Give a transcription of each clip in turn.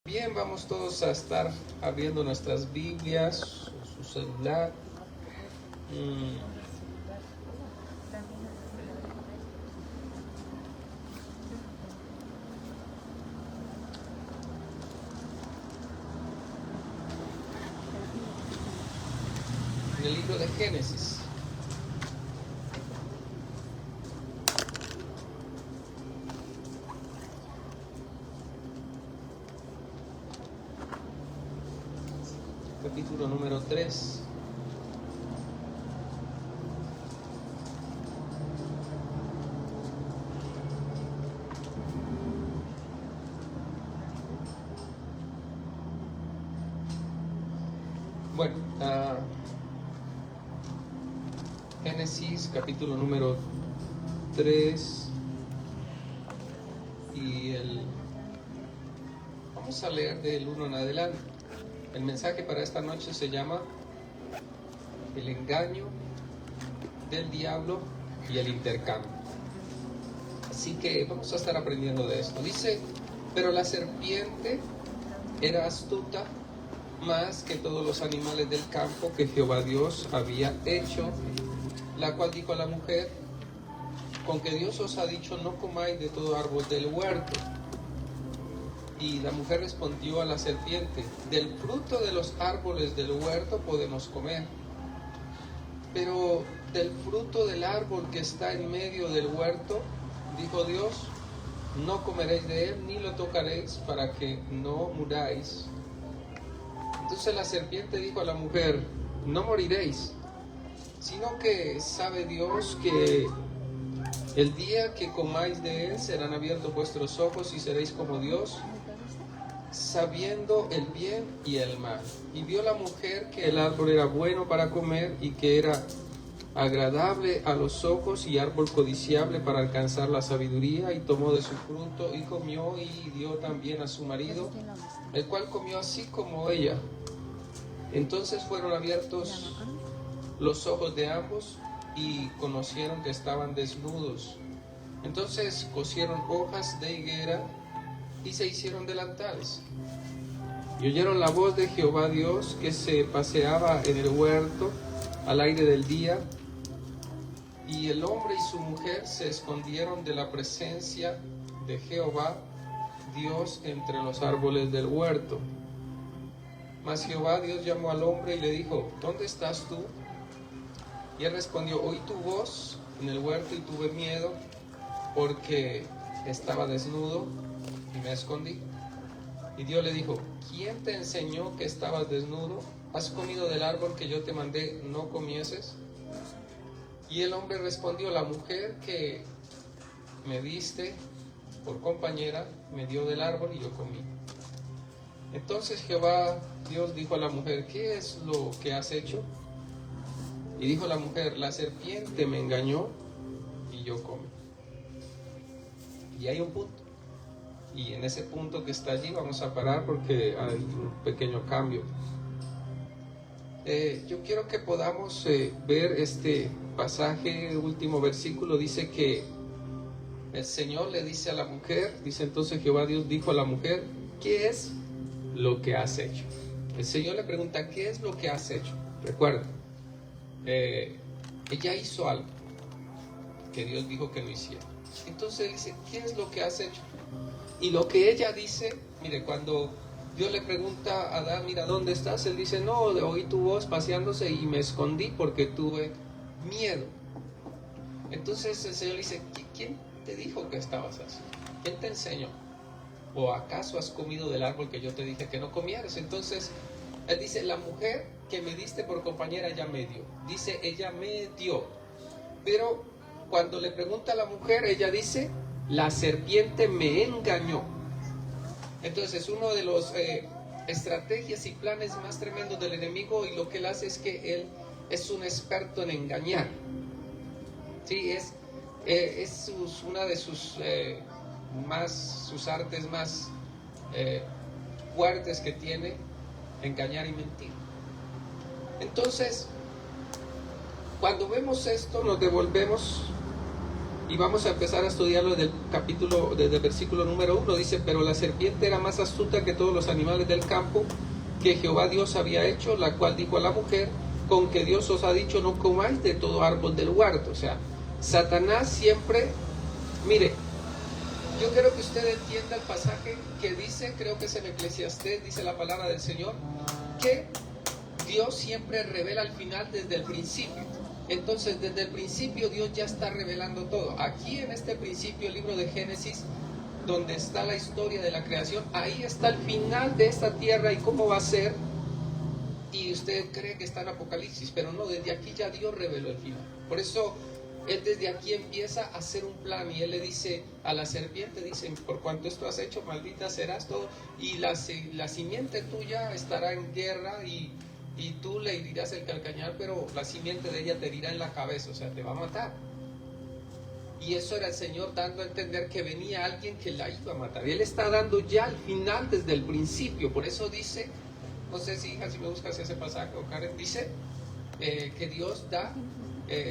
Bien, vamos todos a estar abriendo nuestras Biblias o su celular. En el libro de Génesis. Capítulo número 3. Bueno, Génesis capítulo número 3 y vamos a leer del 1 en adelante. El mensaje para esta noche se llama El engaño del diablo y el intercambio. Así que vamos a estar aprendiendo de esto. Dice, pero la serpiente era astuta más que todos los animales del campo que Jehová Dios había hecho, la cual dijo a la mujer, con que Dios os ha dicho, no comáis de todo árbol del huerto. Y la mujer respondió a la serpiente, del fruto de los árboles del huerto podemos comer, pero del fruto del árbol que está en medio del huerto, dijo Dios, no comeréis de él ni lo tocaréis para que no muráis. Entonces la serpiente dijo a la mujer, no moriréis, sino que sabe Dios que el día que comáis de él serán abiertos vuestros ojos y seréis como Dios, sabiendo el bien y el mal. Y vio la mujer que el árbol era bueno para comer y que era agradable a los ojos y árbol codiciable para alcanzar la sabiduría, y tomó de su fruto y comió y dio también a su marido, el cual comió así como ella. Entonces fueron abiertos los ojos de ambos y conocieron que estaban desnudos. Entonces cosieron hojas de higuera y se hicieron delantales. Y oyeron la voz de Jehová Dios que se paseaba en el huerto al aire del día. Y el hombre y su mujer se escondieron de la presencia de Jehová Dios entre los árboles del huerto. Mas Jehová Dios llamó al hombre y le dijo, ¿dónde estás tú? Y él respondió, oí tu voz en el huerto y tuve miedo porque estaba desnudo y me escondí. Y Dios le dijo, ¿quién te enseñó que estabas desnudo? ¿Has comido del árbol que yo te mandé no comieses? Y el hombre respondió, la mujer que me diste por compañera me dio del árbol y yo comí. Entonces Jehová Dios dijo a la mujer, ¿qué es lo que has hecho? Y dijo la mujer, la serpiente me engañó y yo comí. Y hay un punto. Y en ese punto que está allí vamos a parar porque hay un pequeño cambio. Yo quiero que podamos ver este pasaje, último versículo, dice que el Señor le dice a la mujer, dice entonces Jehová Dios dijo a la mujer, ¿qué es lo que has hecho? El Señor le pregunta, ¿qué es lo que has hecho? Recuerda, ella hizo algo que Dios dijo que no hiciera. Entonces dice, ¿qué es lo que has hecho? Y lo que ella dice, mire, cuando Dios le pregunta a Adán, mira, ¿dónde estás? Él dice, no, oí tu voz paseándose y me escondí porque tuve miedo. Entonces el Señor dice, ¿quién te dijo que estabas así? ¿Quién te enseñó? ¿O acaso has comido del árbol que yo te dije que no comieras? Entonces él dice, la mujer que me diste por compañera, ella me dio. Dice, ella me dio. Pero cuando le pregunta a la mujer, ella dice, la serpiente me engañó. Entonces uno de los estrategias y planes más tremendos del enemigo, y lo que él hace es que él es un experto en engañar. Sí, es una de sus artes más fuertes que tiene, engañar y mentir. Entonces, cuando vemos esto, nos devolvemos Y vamos a empezar a estudiarlo desde el capítulo, desde el versículo número 1. Dice, pero la serpiente era más astuta que todos los animales del campo que Jehová Dios había hecho, la cual dijo a la mujer, con que Dios os ha dicho, no comáis de todo árbol del huerto. O sea, Satanás siempre, mire, yo quiero que usted entienda el pasaje que dice, creo que es en Eclesiastés, dice la palabra del Señor, que Dios siempre revela al final desde el principio. Entonces, desde el principio Dios ya está revelando todo. Aquí en este principio, el libro de Génesis, donde está la historia de la creación, ahí está el final de esta tierra y cómo va a ser. Y usted cree que está en Apocalipsis, pero no, desde aquí ya Dios reveló el final. Por eso Él desde aquí empieza a hacer un plan y Él le dice a la serpiente, dice, por cuanto esto has hecho, maldita serás todo, y la simiente tuya estará en guerra y tú le herirás el calcañar, pero la simiente de ella te herirá en la cabeza, o sea, te va a matar. Y eso era el Señor dando a entender que venía alguien que la iba a matar. Y Él está dando ya el final desde el principio. Por eso dice, no sé si hija, si me buscas ese pasaje o Karen, dice que Dios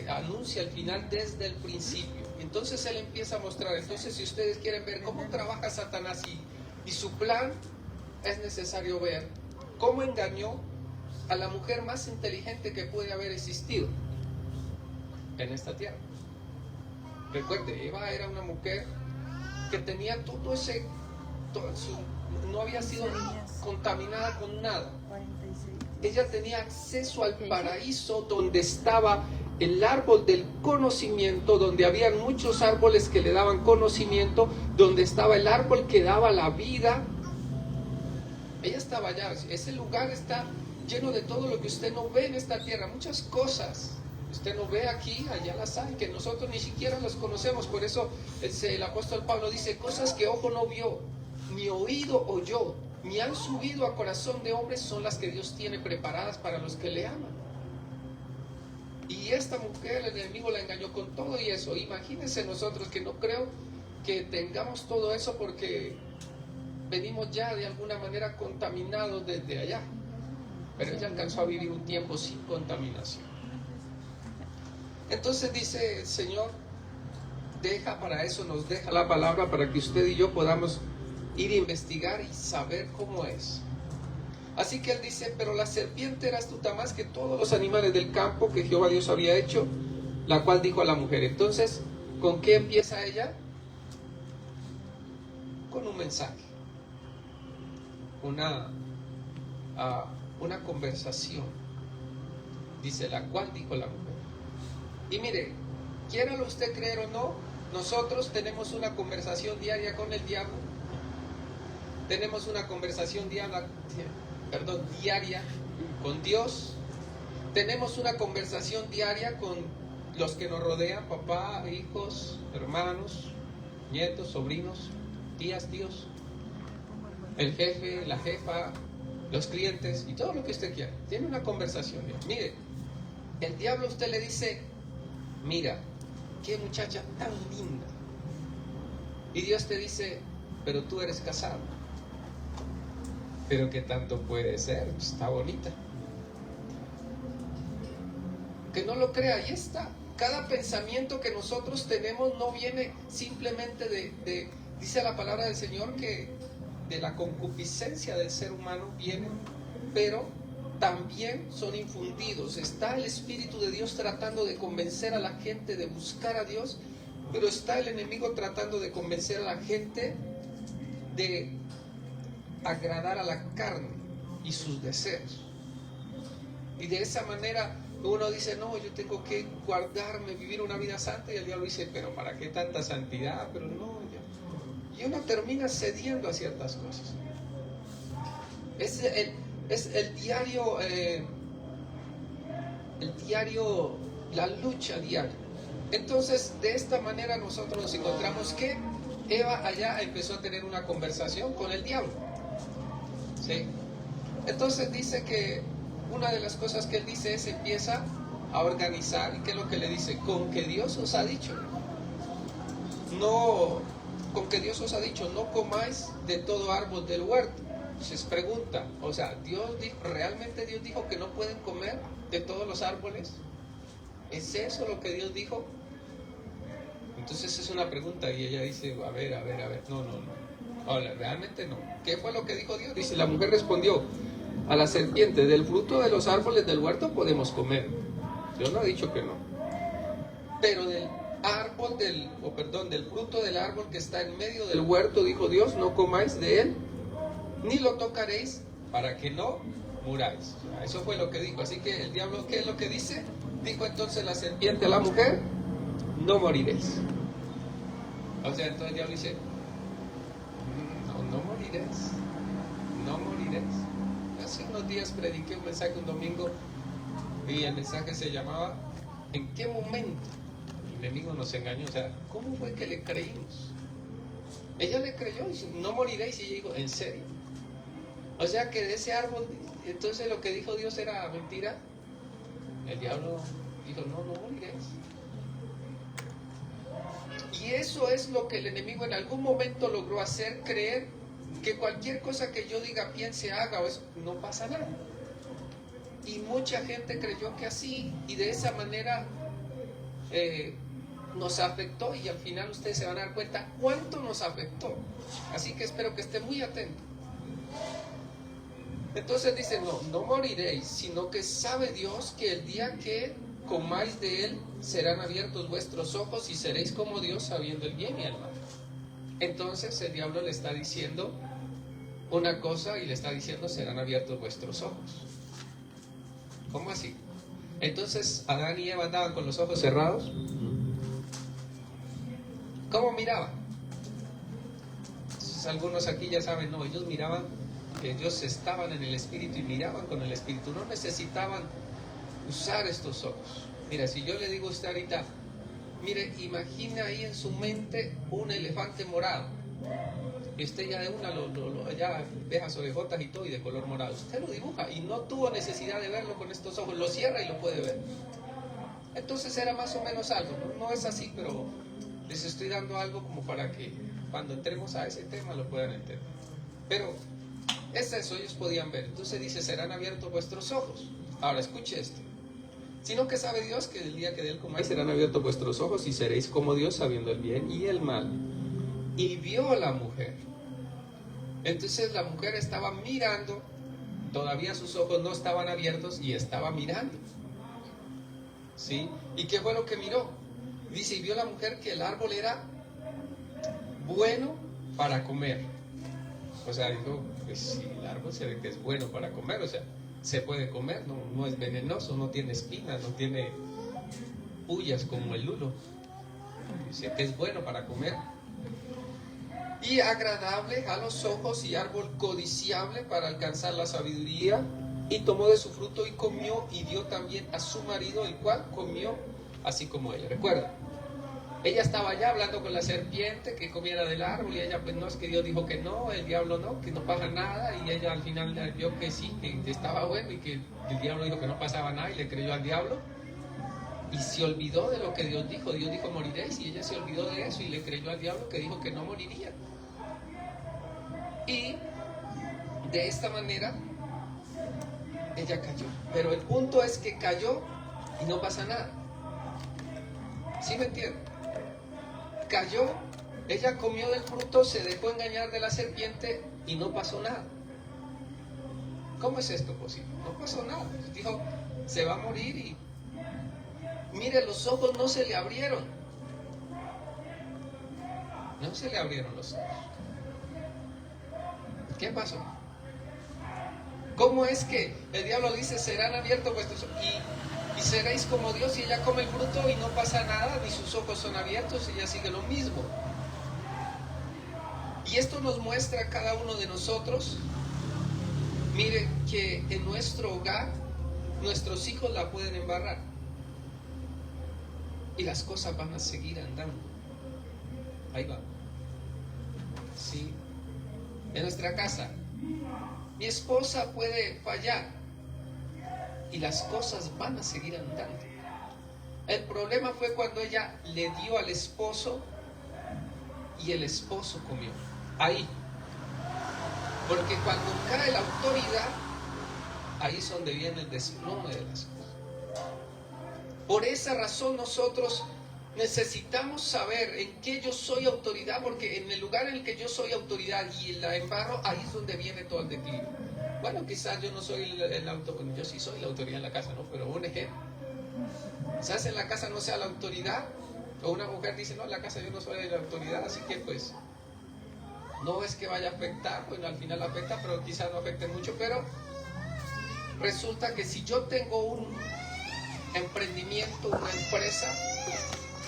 anuncia el final desde el principio. Entonces Él empieza a mostrar. Entonces, si ustedes quieren ver cómo trabaja Satanás y su plan, es necesario ver cómo engañó a la mujer más inteligente que puede haber existido en esta tierra. Recuerde, Eva era una mujer que tenía todo ese, no había sido contaminada con nada. Ella tenía acceso al paraíso donde estaba el árbol del conocimiento, donde habían muchos árboles que le daban conocimiento, donde estaba el árbol que daba la vida. Ella estaba allá. Ese lugar está lleno de todo lo que usted no ve en esta tierra, muchas cosas. Usted no ve aquí, allá las hay, que nosotros ni siquiera las conocemos. Por eso el apóstol Pablo dice, cosas que ojo no vio, ni oído oyó, ni han subido a corazón de hombres, son las que Dios tiene preparadas para los que le aman. Y esta mujer, el enemigo la engañó con todo y eso. Imagínense nosotros, que no creo que tengamos todo eso porque venimos ya de alguna manera contaminados desde allá. Pero ella alcanzó a vivir un tiempo sin contaminación. Entonces dice el Señor, para eso nos deja la palabra, para que usted y yo podamos ir a investigar y saber cómo es. Así que Él dice, pero la serpiente era astuta más que todos los animales del campo que Jehová Dios había hecho, la cual dijo a la mujer. Entonces, ¿con qué empieza ella? Con un mensaje, una conversación. Dice, la cual dijo la mujer. Y mire, quiéralo usted creer o no, nosotros tenemos una conversación diaria con el diablo. Tenemos una conversación diaria con Dios. Tenemos una conversación diaria con los que nos rodean, papá, hijos, hermanos, nietos, sobrinos, tías, tíos, el jefe, la jefa, los clientes y todo lo que usted quiera. Tiene una conversación. Mire, el diablo a usted le dice, mira, qué muchacha tan linda. Y Dios te dice, pero tú eres casado. Pero qué tanto puede ser, está bonita. Que no lo crea, ahí está. Cada pensamiento que nosotros tenemos no viene simplemente dice la palabra del Señor que de la concupiscencia del ser humano viene, pero también son infundidos. Está el Espíritu de Dios tratando de convencer a la gente de buscar a Dios, pero está el enemigo tratando de convencer a la gente de agradar a la carne y sus deseos. Y de esa manera uno dice, no, yo tengo que guardarme, vivir una vida santa, y el diablo dice, pero ¿para qué tanta santidad? Pero no, y uno termina cediendo a ciertas cosas. Es el diario, la lucha diaria. Entonces, de esta manera nosotros nos encontramos que Eva allá empezó a tener una conversación con el diablo. ¿Sí? Entonces dice que una de las cosas que él dice es, empieza a organizar. ¿Y qué es lo que le dice? Con que Dios os ha dicho. No, con que Dios os ha dicho, no comáis de todo árbol del huerto. Entonces pregunta, o sea, ¿realmente Dios dijo que no pueden comer de todos los árboles? ¿Es eso lo que Dios dijo? Entonces es una pregunta y ella dice, a ver, no. Ahora, realmente no. ¿Qué fue lo que dijo Dios? Dice, la mujer respondió a la serpiente, del fruto de los árboles del huerto podemos comer. Dios no ha dicho que no. Pero del fruto del árbol que está en medio del huerto, dijo Dios, no comáis de él, ni lo tocaréis, para que no muráis. Eso fue lo que dijo. Así que el diablo, ¿qué es lo que dice? Dijo entonces la serpiente a la mujer, no moriréis. O sea, entonces el diablo dice, no moriréis. Hace unos días prediqué un mensaje un domingo y el mensaje se llamaba ¿en qué momento el enemigo nos engañó? O sea, ¿cómo fue que le creímos? Ella le creyó y dice, no moriréis, y ella dijo, ¿en serio? O sea que de ese árbol, entonces lo que dijo Dios era mentira. El diablo dijo, no moriréis. Y eso es lo que el enemigo en algún momento logró hacer creer, que cualquier cosa que yo diga, piense, haga, o eso, no pasa nada. Y mucha gente creyó que así, y de esa manera nos afectó, y al final ustedes se van a dar cuenta cuánto nos afectó. Así que espero que esté muy atento. Entonces dice, no moriréis, sino que sabe Dios que el día que comáis de él, serán abiertos vuestros ojos y seréis como Dios, sabiendo el bien y el mal. Entonces el diablo le está diciendo una cosa y le está diciendo, serán abiertos vuestros ojos. ¿Cómo así? Entonces Adán y Eva andaban con los ojos cerrados. ¿Cómo miraban? Entonces, algunos aquí ya saben, no, ellos miraban, ellos estaban en el espíritu y miraban con el espíritu, no necesitaban usar estos ojos. Mira, si yo le digo a usted ahorita, mire, imagina ahí en su mente un elefante morado, y usted ya de una ya deja sus orejotas y todo, y de color morado, usted lo dibuja y no tuvo necesidad de verlo con estos ojos, lo cierra y lo puede ver. Entonces era más o menos algo, no es así, pero les estoy dando algo como para que cuando entremos a ese tema lo puedan entender. Pero es eso, ellos podían ver. Entonces dice, serán abiertos vuestros ojos. Ahora escuche esto. Sino que sabe Dios que el día que de él comáis, serán abiertos vuestros ojos y seréis como Dios, sabiendo el bien y el mal. Y vio la mujer. Entonces la mujer estaba mirando, todavía sus ojos no estaban abiertos y estaba mirando. ¿Sí? ¿Y qué fue lo que miró? Dice, y vio la mujer que el árbol era bueno para comer. O sea, dijo, pues si el árbol se ve que es bueno para comer, o sea, se puede comer, no es venenoso, no tiene espinas, no tiene pullas como el lulo. Dice que es bueno para comer. Y agradable a los ojos y árbol codiciable para alcanzar la sabiduría. Y tomó de su fruto y comió, y dio también a su marido, el cual comió así como ella. Recuerda, ella estaba ya hablando con la serpiente que comiera del árbol, y ella, pues no, es que Dios dijo que no, el diablo no, que no pasa nada, y ella al final vio que sí, que estaba bueno, y que el diablo dijo que no pasaba nada, y le creyó al diablo, y se olvidó de lo que Dios dijo moriréis, y ella se olvidó de eso, y le creyó al diablo que dijo que no moriría. Y de esta manera ella cayó, pero el punto es que cayó y no pasa nada. ¿Sí me entienden? Cayó, ella comió del fruto, se dejó engañar de la serpiente y no pasó nada. ¿Cómo es esto posible? No pasó nada. Dijo, se va a morir, y mire, los ojos no se le abrieron. No se le abrieron los ojos. ¿Qué pasó? ¿Cómo es que el diablo dice, serán abiertos vuestros ojos y seréis como Dios, y ella come el fruto y no pasa nada, ni sus ojos son abiertos, y ella sigue lo mismo? Y esto nos muestra a cada uno de nosotros, mire, que en nuestro hogar nuestros hijos la pueden embarrar y las cosas van a seguir andando. Ahí va. Sí. En nuestra casa mi esposa puede fallar y las cosas van a seguir andando. El problema fue cuando ella le dio al esposo y el esposo comió. Ahí. Porque cuando cae la autoridad, ahí es donde viene el desplome de las cosas. Por esa razón nosotros necesitamos saber en qué yo soy autoridad, porque en el lugar en el que yo soy autoridad y la embarro, ahí es donde viene todo el declive. Bueno, quizás yo no soy bueno, yo sí soy la autoridad en la casa, ¿no? Pero un ejemplo. Quizás en la casa no sea la autoridad, o una mujer dice, no, en la casa yo no soy la autoridad, así que pues no es que vaya a afectar, bueno, al final afecta, pero quizás no afecte mucho, pero resulta que si yo tengo un emprendimiento, una empresa,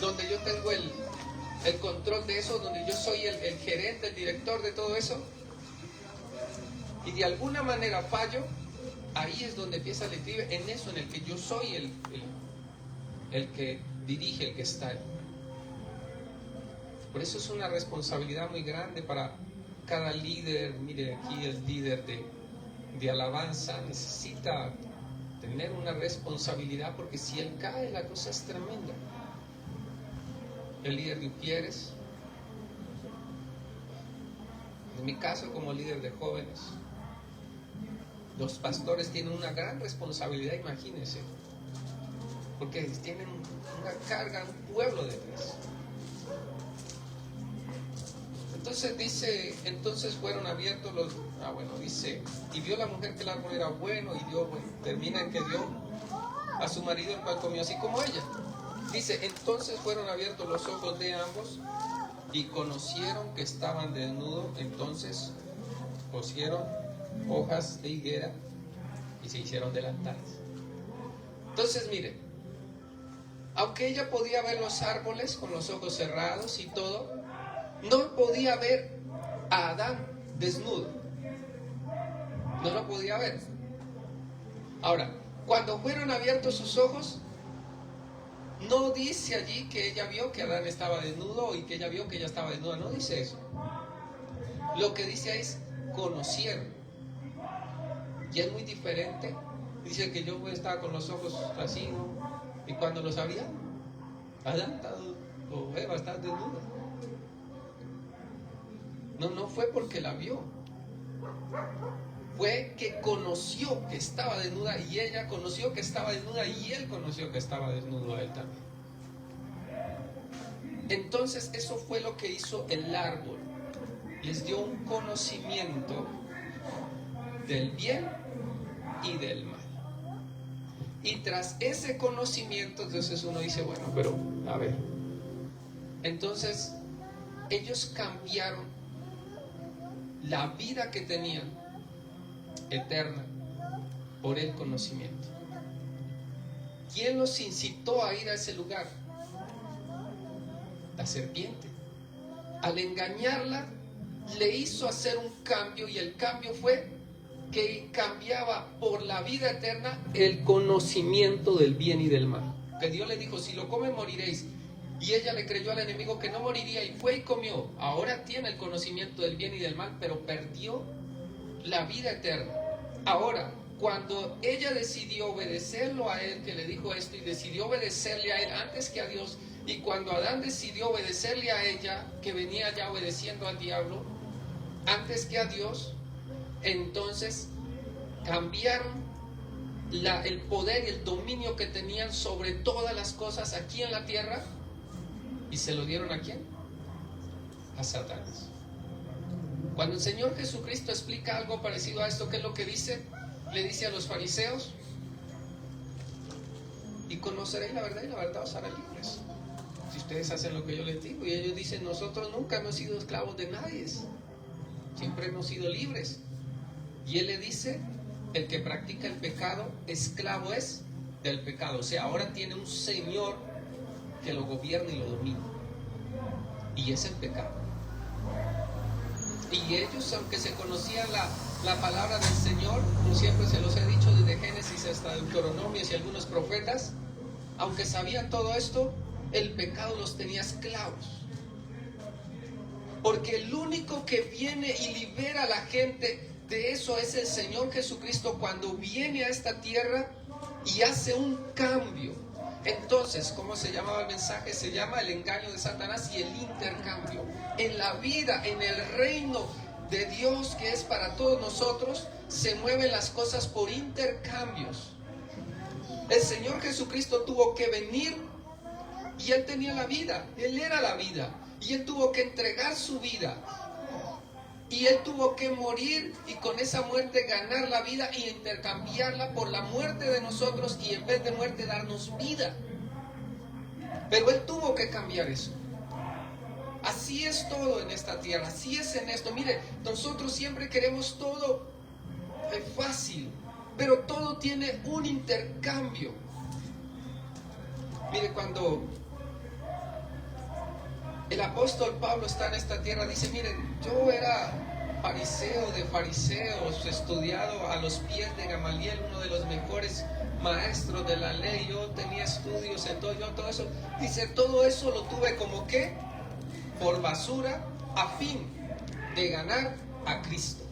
donde yo tengo el control de eso, donde yo soy el gerente, el director de todo eso, y de alguna manera fallo, ahí es donde empieza el declive, en eso en el que yo soy el que dirige, el que está ahí. Por eso es una responsabilidad muy grande para cada líder. Mire, aquí el líder de alabanza necesita tener una responsabilidad, porque si él cae, la cosa es tremenda. El líder de Upieres, en mi caso como líder de jóvenes, los pastores tienen una gran responsabilidad, imagínense, porque tienen una carga, un pueblo detrás. Entonces dice, entonces fueron abiertos los, dice, y vio la mujer que el árbol era bueno, y dio, termina en que dio a su marido, el cual comió así como ella. Dice, entonces fueron abiertos los ojos de ambos y conocieron que estaban desnudos. Entonces cosieron hojas de higuera y se hicieron delantales. Entonces mire, aunque ella podía ver los árboles con los ojos cerrados y todo, no podía ver a Adán desnudo. No lo podía ver. Ahora, cuando fueron abiertos sus ojos, no dice allí que ella vio que Adán estaba desnudo y que ella vio que ella estaba desnuda. No dice eso. Lo que dice ahí es conocieron. Y es muy diferente. Dice que yo estaba con los ojos así, ¿no? Y cuando lo sabía, Adán o Eva estaba desnuda. No fue porque la vio. Fue que conoció que estaba desnuda, y ella conoció que estaba desnuda, y él conoció que estaba desnudo a él también. Entonces eso fue lo que hizo el árbol. Les dio un conocimiento del bien y del mal. Y tras ese conocimiento, entonces uno dice, bueno, pero a ver. Entonces ellos cambiaron la vida que tenían eterna por el conocimiento. ¿Quién los incitó a ir a ese lugar? La serpiente. Al engañarla, le hizo hacer un cambio, y el cambio fue que cambiaba por la vida eterna el conocimiento del bien y del mal. Que Dios le dijo, si lo comen moriréis. Y ella le creyó al enemigo que no moriría, y fue y comió. Ahora tiene el conocimiento del bien y del mal, pero perdió la vida eterna. Ahora, cuando ella decidió obedecerlo a él, que le dijo esto, y decidió obedecerle a él antes que a Dios, y cuando Adán decidió obedecerle a ella, que venía ya obedeciendo al diablo, antes que a Dios, entonces cambiaron el poder y el dominio que tenían sobre todas las cosas aquí en la tierra, y se lo dieron ¿a quién? A Satanás. Cuando el Señor Jesucristo explica algo parecido a esto, ¿qué es lo que dice? Le dice a los fariseos, y conoceréis la verdad, y la verdad os hará libres, si ustedes hacen lo que yo les digo. Y ellos dicen, nosotros nunca hemos sido esclavos de nadie, siempre hemos sido libres. Y él le dice, el que practica el pecado, esclavo es del pecado. O sea, ahora tiene un señor que lo gobierna y lo domina, y es el pecado. Y ellos, aunque se conocían la palabra del Señor, como siempre se los he dicho, desde Génesis hasta Deuteronomios y algunos profetas, aunque sabían todo esto, el pecado los tenía esclavos. Porque el único que viene y libera a la gente de eso es el Señor Jesucristo, cuando viene a esta tierra y hace un cambio. Entonces, ¿cómo se llamaba el mensaje? Se llama el engaño de Satanás y el intercambio. En la vida, en el reino de Dios, que es para todos nosotros, se mueven las cosas por intercambios. El Señor Jesucristo tuvo que venir y Él tenía la vida, Él era la vida, y Él tuvo que entregar su vida, y Él tuvo que morir y con esa muerte ganar la vida y intercambiarla por la muerte de nosotros, y en vez de muerte darnos vida. Pero Él tuvo que cambiar eso. Así es todo en esta tierra, así es en esto. Mire, nosotros siempre queremos todo fácil, pero todo tiene un intercambio. Mire, cuando el apóstol Pablo está en esta tierra, dice, miren, yo era fariseo de fariseos, estudiado a los pies de Gamaliel, uno de los mejores maestros de la ley, yo tenía estudios en todo, todo eso. Dice, todo eso lo tuve como que por basura, a fin de ganar a Cristo.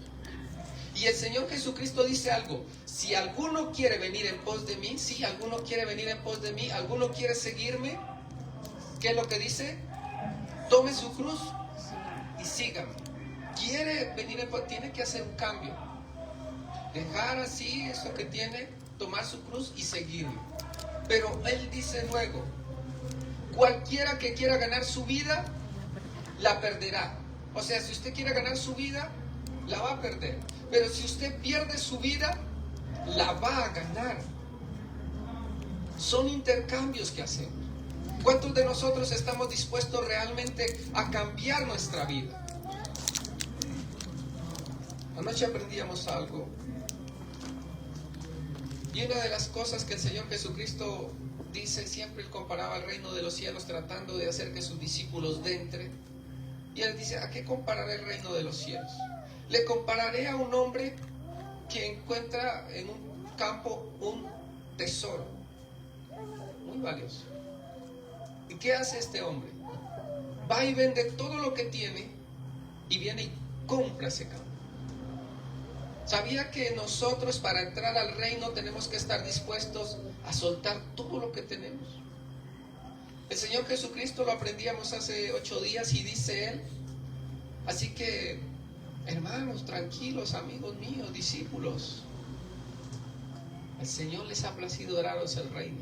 Y el Señor Jesucristo dice algo: si alguno quiere venir en pos de mí, si alguno quiere venir en pos de mí, alguno quiere seguirme, ¿qué es lo que dice? Tome su cruz y sígame. Quiere venir en pos, tiene que hacer un cambio, dejar así eso que tiene, tomar su cruz y seguirme. Pero Él dice luego, cualquiera que quiera ganar su vida, la perderá. O sea, si usted quiere ganar su vida, la va a perder. Pero si usted pierde su vida, la va a ganar. Son intercambios que hacemos. ¿Cuántos de nosotros estamos dispuestos realmente a cambiar nuestra vida? Anoche aprendíamos algo. Y una de las cosas que el Señor Jesucristo dice, siempre Él comparaba el reino de los cielos tratando de hacer que sus discípulos entren. Y Él dice, ¿a qué compararé el reino de los cielos? Le compararé a un hombre que encuentra en un campo un tesoro muy valioso. ¿Y qué hace este hombre? Va y vende todo lo que tiene y viene y compra ese campo. ¿Sabía que nosotros para entrar al reino tenemos que estar dispuestos a soltar todo lo que tenemos? El Señor Jesucristo lo aprendíamos hace 8 días y dice Él, así que, hermanos, tranquilos, amigos míos, discípulos, el Señor les ha placido daros el reino.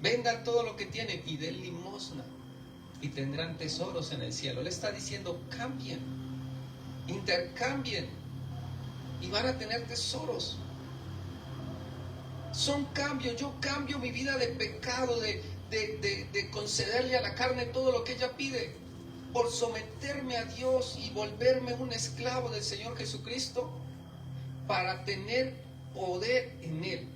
Vendan todo lo que tienen y den limosna y tendrán tesoros en el cielo. Le está diciendo, cambien, intercambien y van a tener tesoros. Son cambios. Yo cambio mi vida de pecado, de concederle a la carne todo lo que ella pide, por someterme a Dios y volverme un esclavo del Señor Jesucristo para tener poder en Él.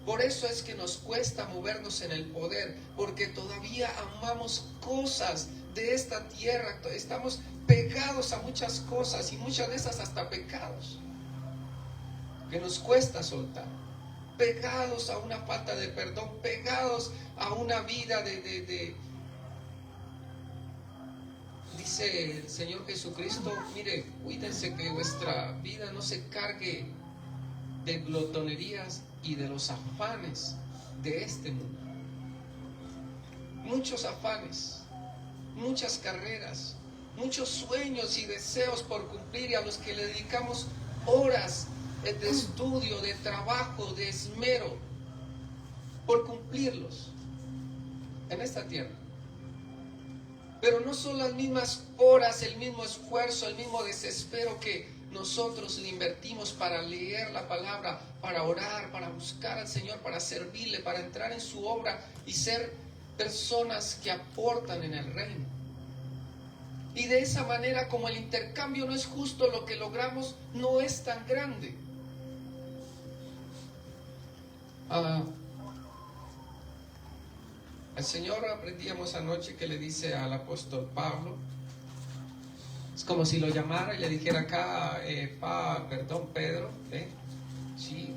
Por eso es que nos cuesta movernos en el poder, porque todavía amamos cosas de esta tierra, estamos pegados a muchas cosas y muchas de esas hasta pecados que nos cuesta soltar, pegados a una falta de perdón, pegados a una vida dice el Señor Jesucristo, mire, cuídense que vuestra vida no se cargue de glotonerías y de los afanes de este mundo. Muchos afanes, muchas carreras, muchos sueños y deseos por cumplir, y a los que le dedicamos horas de estudio, de trabajo, de esmero por cumplirlos en esta tierra. Pero no son las mismas horas, el mismo esfuerzo, el mismo desespero que nosotros le invertimos para leer la palabra, para orar, para buscar al Señor, para servirle, para entrar en su obra y ser personas que aportan en el reino. Y de esa manera, como el intercambio no es justo, lo que logramos no es tan grande. El Señor, aprendíamos anoche, que le dice al apóstol Pablo, es como si lo llamara y le dijera acá, Pedro, sí,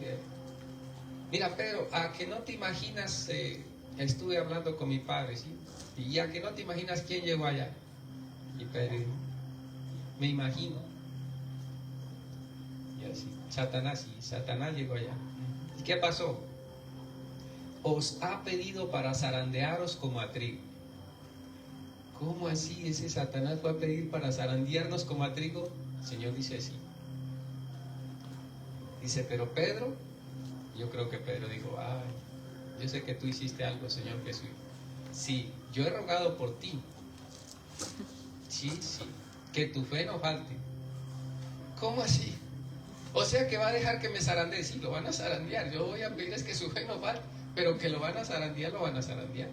mira Pedro, a que no te imaginas, estuve hablando con mi padre, ¿sí? Y a que no te imaginas quién llegó allá. Y Pedro dijo, me imagino. Y así, Satanás llegó allá. ¿Y qué pasó? Os ha pedido para zarandearos como a trigo. ¿Cómo así? ¿Ese Satanás fue a pedir para zarandearnos como a trigo? El Señor dice así. Dice, pero Pedro, yo creo que Pedro dijo, ay, yo sé que tú hiciste algo, Señor Jesús. Sí, yo he rogado por ti. Sí, que tu fe no falte. ¿Cómo así? O sea que va a dejar que me zarandee. Sí, lo van a zarandear. Yo voy a pedirles que su fe no falte, pero que lo van a zarandear, lo van a zarandear.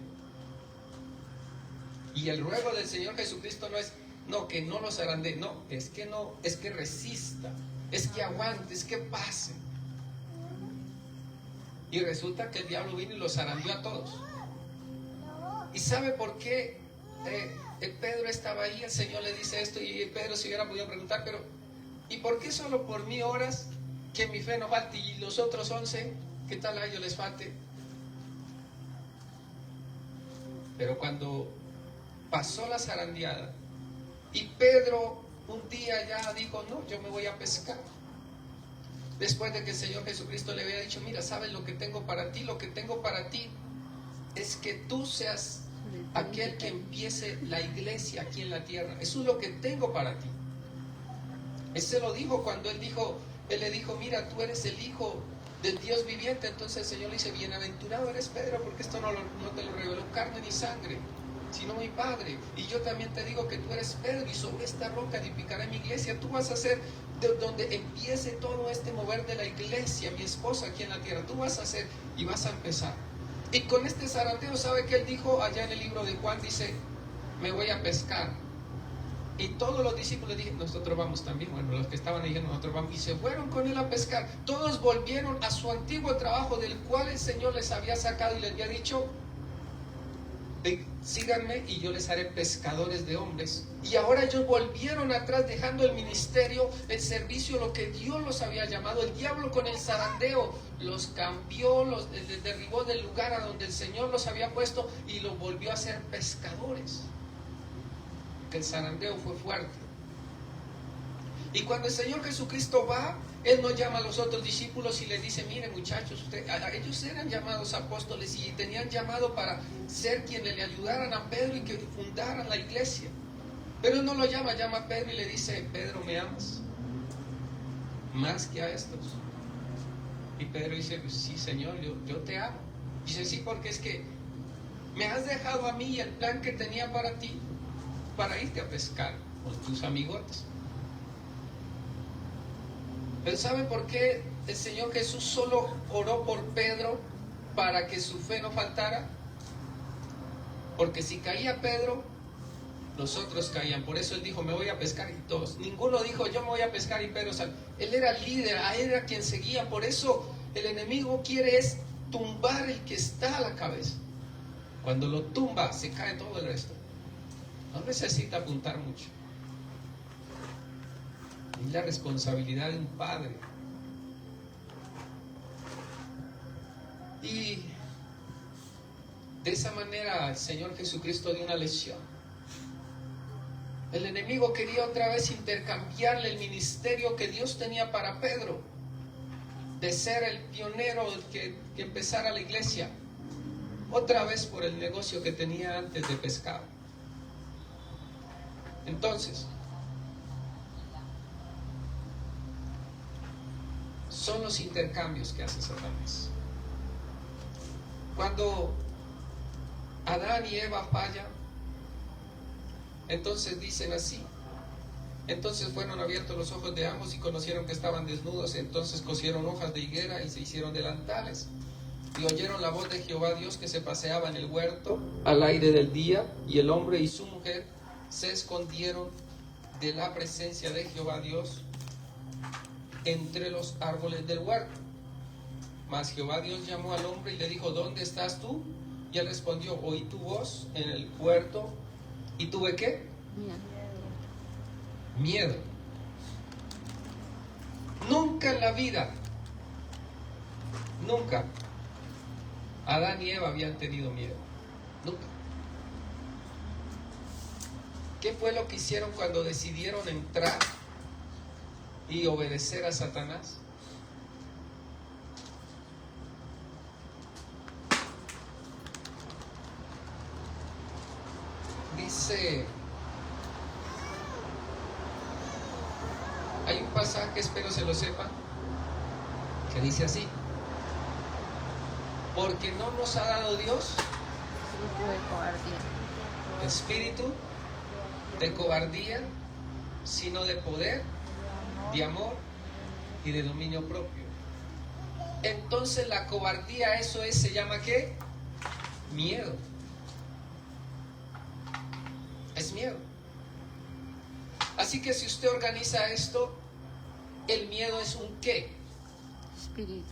Y el ruego del Señor Jesucristo no es, no, que no lo zarandee. No, es que resista, es que aguante, es que pase. Y resulta que el diablo vino y los zarandeó a todos. ¿Y sabe por qué Pedro estaba ahí? El Señor le dice esto y Pedro se hubiera podido preguntar, pero ¿y por qué solo por mí oras que mi fe no falte y los otros 11, qué tal a ellos les falte? Pero cuando pasó la zarandeada y Pedro un día ya dijo, no, yo me voy a pescar. Después de que el Señor Jesucristo le había dicho, mira, ¿sabes lo que tengo para ti? Lo que tengo para ti es que tú seas aquel que empiece la iglesia aquí en la tierra. Eso es lo que tengo para ti. Él se lo dijo cuando él le dijo, mira, tú eres el Hijo del Dios viviente. Entonces el Señor le dice, bienaventurado eres Pedro, porque esto no te lo reveló carne ni sangre, sino mi Padre. Y yo también te digo que tú eres Pedro, y sobre esta roca edificaré mi iglesia. Tú vas a ser de donde empiece todo este mover de la iglesia, mi esposa aquí en la tierra. Tú vas a hacer y vas a empezar. Y con este zarandeo, ¿sabe qué él dijo allá en el libro de Juan? Dice, me voy a pescar. Y todos los discípulos dijeron, nosotros vamos también. Bueno, los que estaban ahí dijeron, nosotros vamos. Y se fueron con él a pescar. Todos volvieron a su antiguo trabajo, del cual el Señor les había sacado y les había dicho, síganme y yo les haré pescadores de hombres. Y ahora ellos volvieron atrás, dejando el ministerio, el servicio, lo que Dios los había llamado. El diablo con el zarandeo los cambió, los derribó del lugar a donde el Señor los había puesto y los volvió a ser pescadores. Que el zarandeo fue fuerte. Y cuando el Señor Jesucristo va, Él nos llama a los otros discípulos y les dice, miren muchachos, ellos eran llamados apóstoles y tenían llamado para ser quienes le ayudaran a Pedro y que fundaran la iglesia. Pero Él no lo llama a Pedro y le dice, Pedro, ¿me amas? Más que a estos. Y Pedro dice, pues, sí Señor, yo te amo. Dice, sí, porque es que me has dejado a mí y el plan que tenía para ti, para irte a pescar con tus amigotes. Pero ¿saben por qué el Señor Jesús solo oró por Pedro para que su fe no faltara? Porque si caía Pedro, los otros caían. Por eso Él dijo, me voy a pescar, y todos. Ninguno dijo, yo me voy a pescar y Pedro salió. Él era el líder, a Él era quien seguía. Por eso el enemigo quiere es tumbar el que está a la cabeza. Cuando lo tumba, se cae todo el resto. No necesita apuntar mucho. Es la responsabilidad de un padre. Y de esa manera el Señor Jesucristo dio una lección. El enemigo quería otra vez intercambiarle el ministerio que Dios tenía para Pedro, de ser el pionero que empezara la iglesia, otra vez por el negocio que tenía antes de pescado. Entonces, son los intercambios que hace Satanás. Cuando Adán y Eva fallan, entonces dicen así, entonces fueron abiertos los ojos de ambos y conocieron que estaban desnudos. Entonces cosieron hojas de higuera y se hicieron delantales, y oyeron la voz de Jehová Dios que se paseaba en el huerto al aire del día, y el hombre y su mujer se escondieron de la presencia de Jehová Dios entre los árboles del huerto. Mas Jehová Dios llamó al hombre y le dijo, ¿dónde estás tú? Y él respondió, oí tu voz en el huerto y tuve ¿qué? Miedo. Nunca en la vida, nunca Adán y Eva habían tenido miedo. Nunca. ¿Qué fue lo que hicieron cuando decidieron entrar y obedecer a Satanás? Dice, hay un pasaje, espero se lo sepan, que dice así: Porque no nos ha dado Dios Espíritu de cobardía. espíritu de cobardía, sino de poder, de amor y de dominio propio. Entonces la cobardía, eso es, se llama ¿qué? Miedo. Es miedo. Así que si usted organiza esto, el miedo es un ¿qué? Espíritu.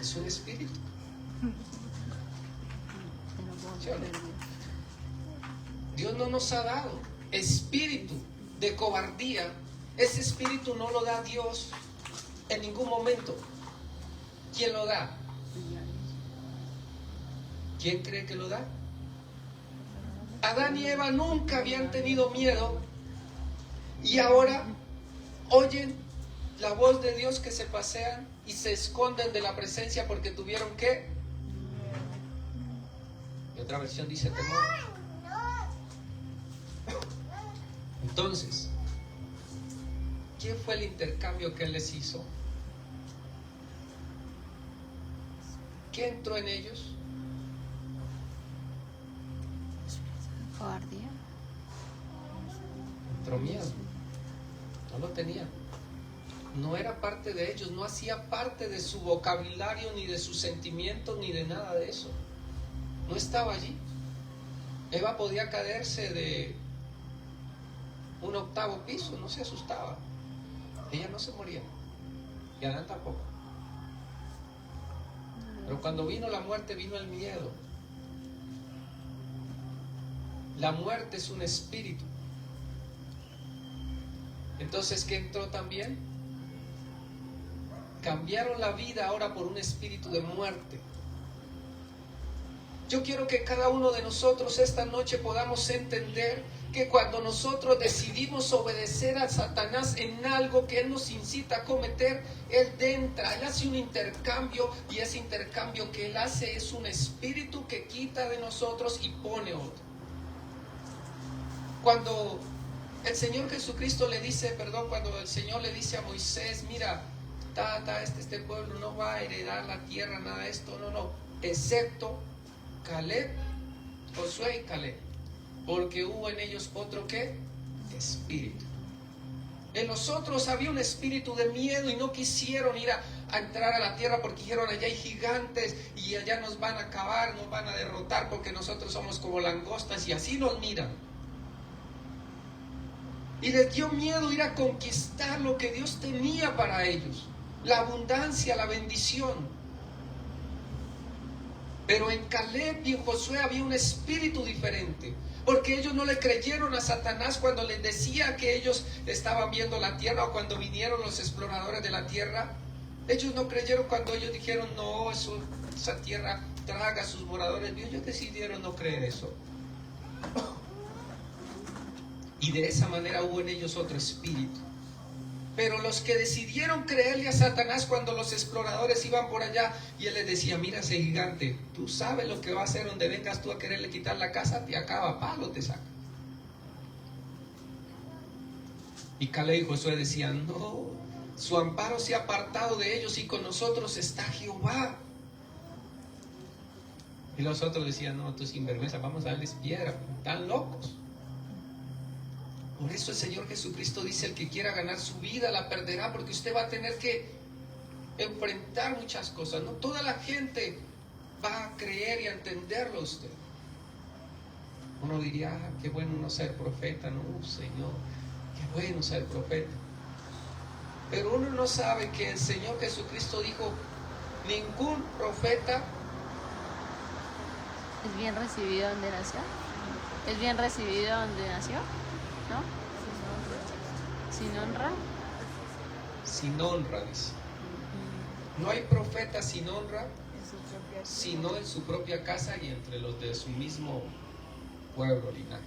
Es un espíritu. ¿Sí o no? Dios no nos ha dado espíritu de cobardía. Ese espíritu no lo da Dios en ningún momento. ¿Quién lo da? ¿Quién cree que lo da? Adán y Eva nunca habían tenido miedo y ahora oyen la voz de Dios que se pasean y se esconden de la presencia porque tuvieron ¿qué? Y otra versión dice temor. Entonces, ¿qué fue el intercambio que Él les hizo? ¿Qué entró en ellos? Cobardía. Entró miedo. No lo tenían. No era parte de ellos, no hacía parte de su vocabulario, ni de sus sentimientos, ni de nada de eso. No estaba allí. Eva podía caerse de un 8º piso, no se asustaba. Ella no se moría. Y Adán tampoco. Pero cuando vino la muerte, vino el miedo. La muerte es un espíritu. Entonces, ¿qué entró también? Cambiaron la vida ahora por un espíritu de muerte. Yo quiero que cada uno de nosotros esta noche podamos entender que cuando nosotros decidimos obedecer a Satanás en algo que él nos incita a cometer, él entra, él hace un intercambio, y ese intercambio que él hace es un espíritu que quita de nosotros y pone otro. Cuando el Señor Jesucristo le dice, cuando el Señor le dice a Moisés, mira, este pueblo no va a heredar la tierra, nada de esto, no, excepto Caleb, Josué y Caleb, porque hubo en ellos otro ¿qué? Espíritu. En nosotros había un espíritu de miedo y no quisieron ir a entrar a la tierra porque dijeron, allá hay gigantes y allá nos van a acabar, nos van a derrotar porque nosotros somos como langostas, y así nos miran. Y les dio miedo ir a conquistar lo que Dios tenía para ellos, la abundancia, la bendición. Pero en Caleb y en Josué había un espíritu diferente, porque ellos no le creyeron a Satanás cuando les decía que ellos estaban viendo la tierra, o cuando vinieron los exploradores de la tierra. Ellos no creyeron cuando ellos dijeron, no, esa tierra traga a sus moradores. Ellos decidieron no creer eso. Y de esa manera hubo en ellos otro espíritu. Pero los que decidieron creerle a Satanás cuando los exploradores iban por allá y él les decía, mira ese gigante, tú sabes lo que va a hacer donde vengas tú a quererle quitar la casa, te acaba, palo te saca. Y Caleb y Josué decían, no, su amparo se ha apartado de ellos y con nosotros está Jehová. Y los otros decían, no, tú sinvergüenza, vamos a darles piedra, están locos. Por eso el Señor Jesucristo dice, el que quiera ganar su vida la perderá, porque usted va a tener que enfrentar muchas cosas. No toda la gente va a creer y a entenderlo a usted. Uno diría, qué bueno no ser profeta. No, Señor, qué bueno ser profeta. Pero uno no sabe que el Señor Jesucristo dijo, ningún profeta ¿Es bien recibido donde nació? ¿Es bien recibido donde nació? ¿No? Sin honra. sin honra, dice. No hay profeta sin honra, sino en su propia casa y entre los de su mismo pueblo, linaje.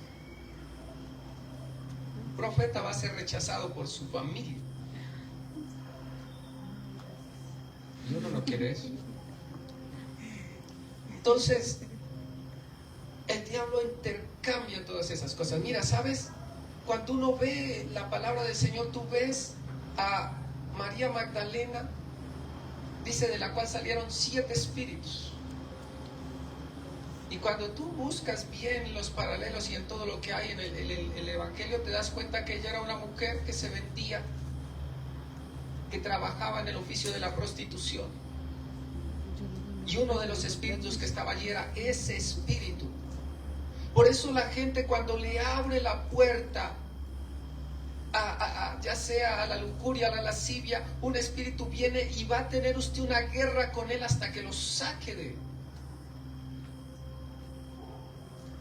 Un profeta va a ser rechazado por su familia. Y uno no quiere eso. Entonces, el diablo intercambia todas esas cosas. Mira, ¿sabes? Cuando uno ve la palabra del Señor, tú ves a María Magdalena dice, de la cual salieron 7 espíritus. Y cuando tú buscas bien los paralelos y en todo lo que hay en el Evangelio, te das cuenta que ella era una mujer que se vendía, que trabajaba en el oficio de la prostitución. Y uno de los espíritus que estaba allí era ese espíritu. Por eso la gente, cuando le abre la puerta ya sea a la lujuria, a la lascivia, un espíritu viene y va a tener usted una guerra con él hasta que lo saque de él.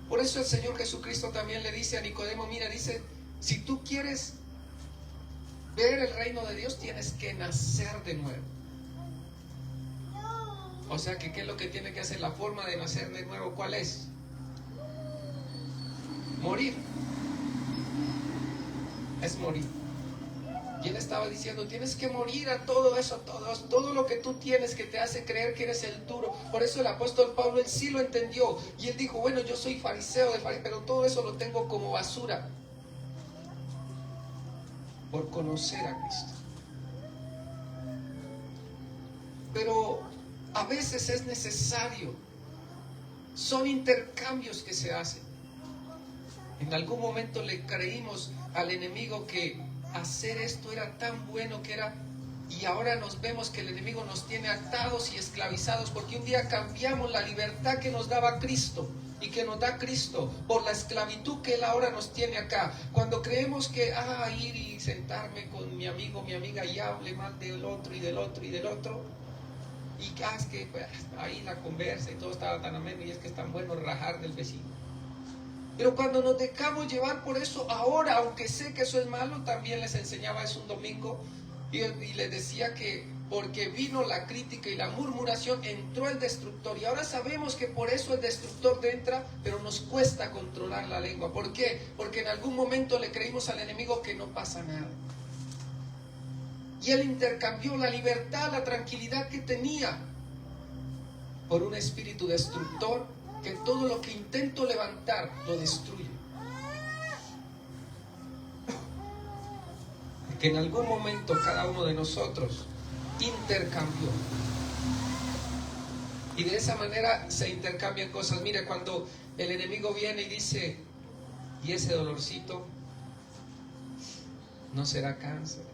Por eso el Señor Jesucristo también le dice a Nicodemo, mira, dice, si tú quieres ver el reino de Dios, tienes que nacer de nuevo. O sea que, ¿qué es lo que tiene que hacer? La forma de nacer de nuevo, ¿cuál es? Morir. Es morir. Y él estaba diciendo, tienes que morir a todo eso, todo lo que tú tienes que te hace creer que eres el duro. Por eso el apóstol Pablo, él sí lo entendió. Y él dijo, bueno, yo soy fariseo, pero todo eso lo tengo como basura. Por conocer a Cristo. Pero a veces es necesario. Son intercambios que se hacen. En algún momento le creímos al enemigo que hacer esto era tan bueno que era, y ahora nos vemos que el enemigo nos tiene atados y esclavizados, porque un día cambiamos la libertad que nos daba Cristo y que nos da Cristo por la esclavitud que él ahora nos tiene acá. Cuando creemos que ir y sentarme con mi amigo, mi amiga y hable mal del otro y del otro y del otro, y es que pues, ahí la conversa y todo estaba tan ameno, y es que es tan bueno rajar del vecino. Pero cuando nos dejamos llevar por eso, ahora, aunque sé que eso es malo, también les enseñaba eso un domingo y les decía que porque vino la crítica y la murmuración, entró el destructor. Y ahora sabemos que por eso el destructor entra, pero nos cuesta controlar la lengua. ¿Por qué? Porque en algún momento le creímos al enemigo que no pasa nada. Y él intercambió la libertad, la tranquilidad que tenía por un espíritu destructor, que todo lo que intento levantar lo destruye. Que en algún momento cada uno de nosotros intercambió. Y de esa manera se intercambian cosas. Mire, cuando el enemigo viene y dice, y ese dolorcito no será cáncer.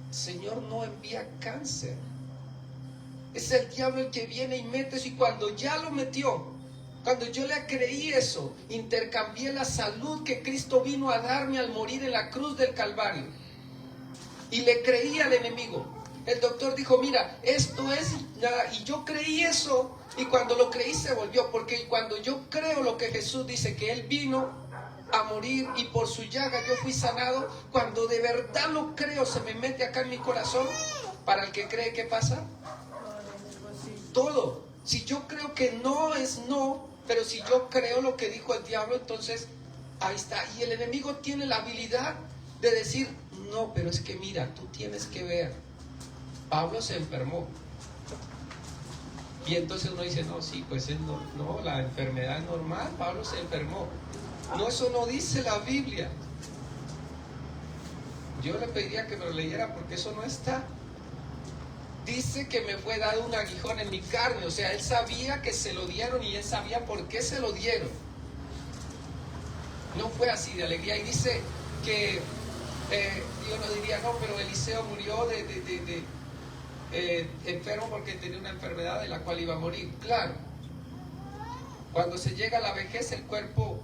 El Señor no envía cáncer. Es el diablo el que viene y mete eso, y cuando ya lo metió, cuando yo le creí eso, intercambié la salud que Cristo vino a darme al morir en la cruz del Calvario. Y le creí al enemigo. El doctor dijo, mira, esto es nada. Y yo creí eso, y cuando lo creí se volvió. Porque cuando yo creo lo que Jesús dice, que Él vino a morir y por su llaga yo fui sanado, cuando de verdad lo creo, se me mete acá en mi corazón. Para el que cree, ¿qué pasa? Todo. Si yo creo que no es no, pero si yo creo lo que dijo el diablo, entonces ahí está. Y el enemigo tiene la habilidad de decir, no, pero es que mira, tú tienes que ver. Pablo se enfermó. Y entonces uno dice, no, sí, pues no, la enfermedad es normal, Pablo se enfermó. No, eso no dice la Biblia. Yo le pediría que me lo leyera porque eso no está. Dice que me fue dado un aguijón en mi carne. O sea, él sabía que se lo dieron y él sabía por qué se lo dieron. No fue así de alegría. Y dice que yo no diría, no, pero Eliseo murió enfermo porque tenía una enfermedad de la cual iba a morir. Claro, cuando se llega a la vejez, el cuerpo